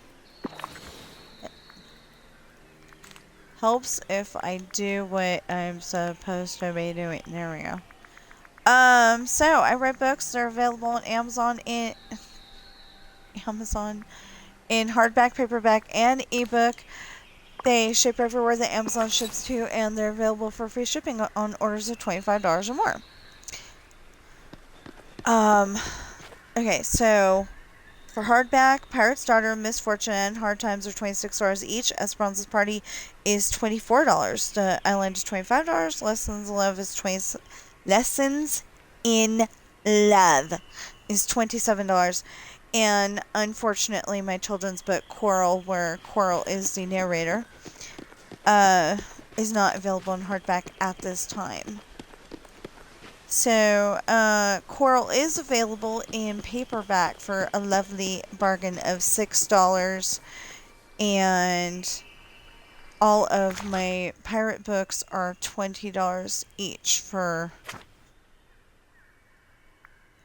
Helps if I do what I'm supposed to be doing. There we go. So I read books. They're available on Amazon in hardback, paperback, and ebook. They ship everywhere that Amazon ships to, and they're available for free shipping on orders of $25 or more. Okay, so for hardback, Pirate's Daughter, Misfortune, and Hard Times are $26 each. Esperanza's Party is $24. The Island is $25. Lessons in Love is $27. And unfortunately, my children's book, Coral, where Coral is the narrator, is not available in hardback at this time. So, Coral is available in paperback for a lovely bargain of $6. And all of my pirate books are $20 each for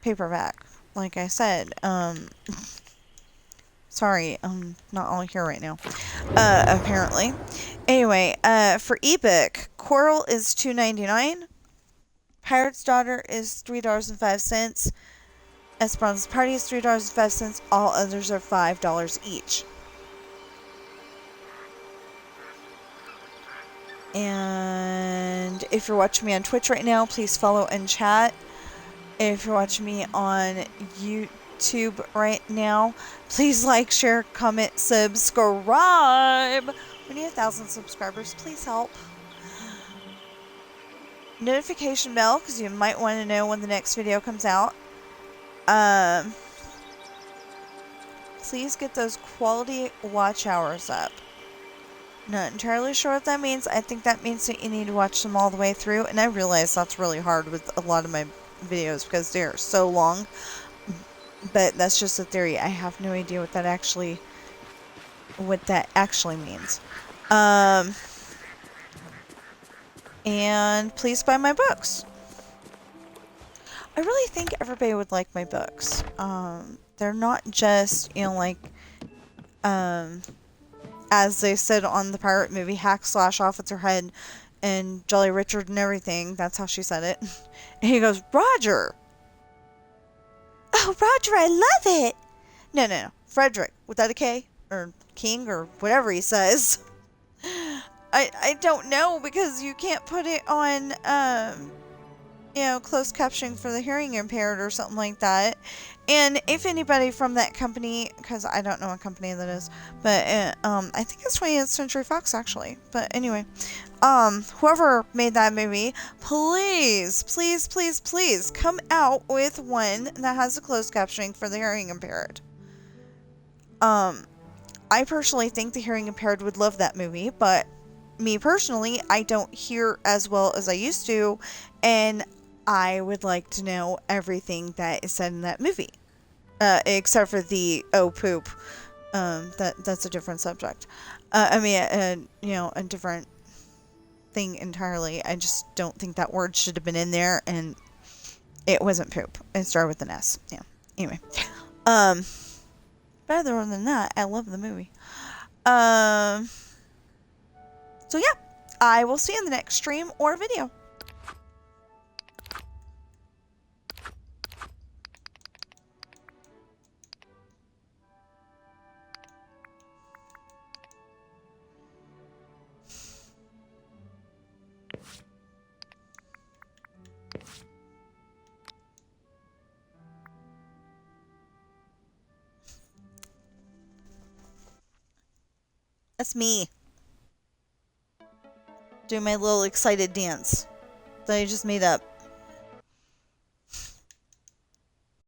paperback. Like I said, sorry, I'm not all here right now, apparently. Anyway, for ebook, Coral is $2.99. Pirate's Daughter is $3.05. Esperanza's Party is $3.05. All others are $5 each. And if you're watching me on Twitch right now, please follow and chat. If you're watching me on YouTube right now, please like, share, comment, subscribe. We need 1,000 subscribers. Please help. Notification bell, because you might want to know when the next video comes out. Please get those quality watch hours up. Not entirely sure what that means. I think that means that you need to watch them all the way through, and I realize that's really hard with a lot of my videos because they're so long, but that's just a theory. I have no idea what that actually means. And please buy my books. I really think everybody would like my books. They're not just, you know, like, as they said on the pirate movie, hack slash off with her head and Jolly Richard and everything. That's how she said it. And he goes, Roger! Oh, Roger, I love it! No. Frederick, without a K, or King, or whatever he says. I don't know, because you can't put it on, closed captioning for the hearing impaired or something like that. And if anybody from that company, because I don't know what company that is, but I think it's 20th Century Fox actually. But anyway, whoever made that movie, please, please, please, please come out with one that has a closed captioning for the hearing impaired. I personally think the hearing impaired would love that movie, but me personally, I don't hear as well as I used to, and I would like to know everything that is said in that movie, except for the oh poop. That's a different subject. A different thing entirely. I just don't think that word should have been in there, and it wasn't poop. It started with an S. Yeah. Anyway, but other than that, I love the movie. So yeah, I will see you in the next stream or video. That's me. Doing my little excited dance that I just made up.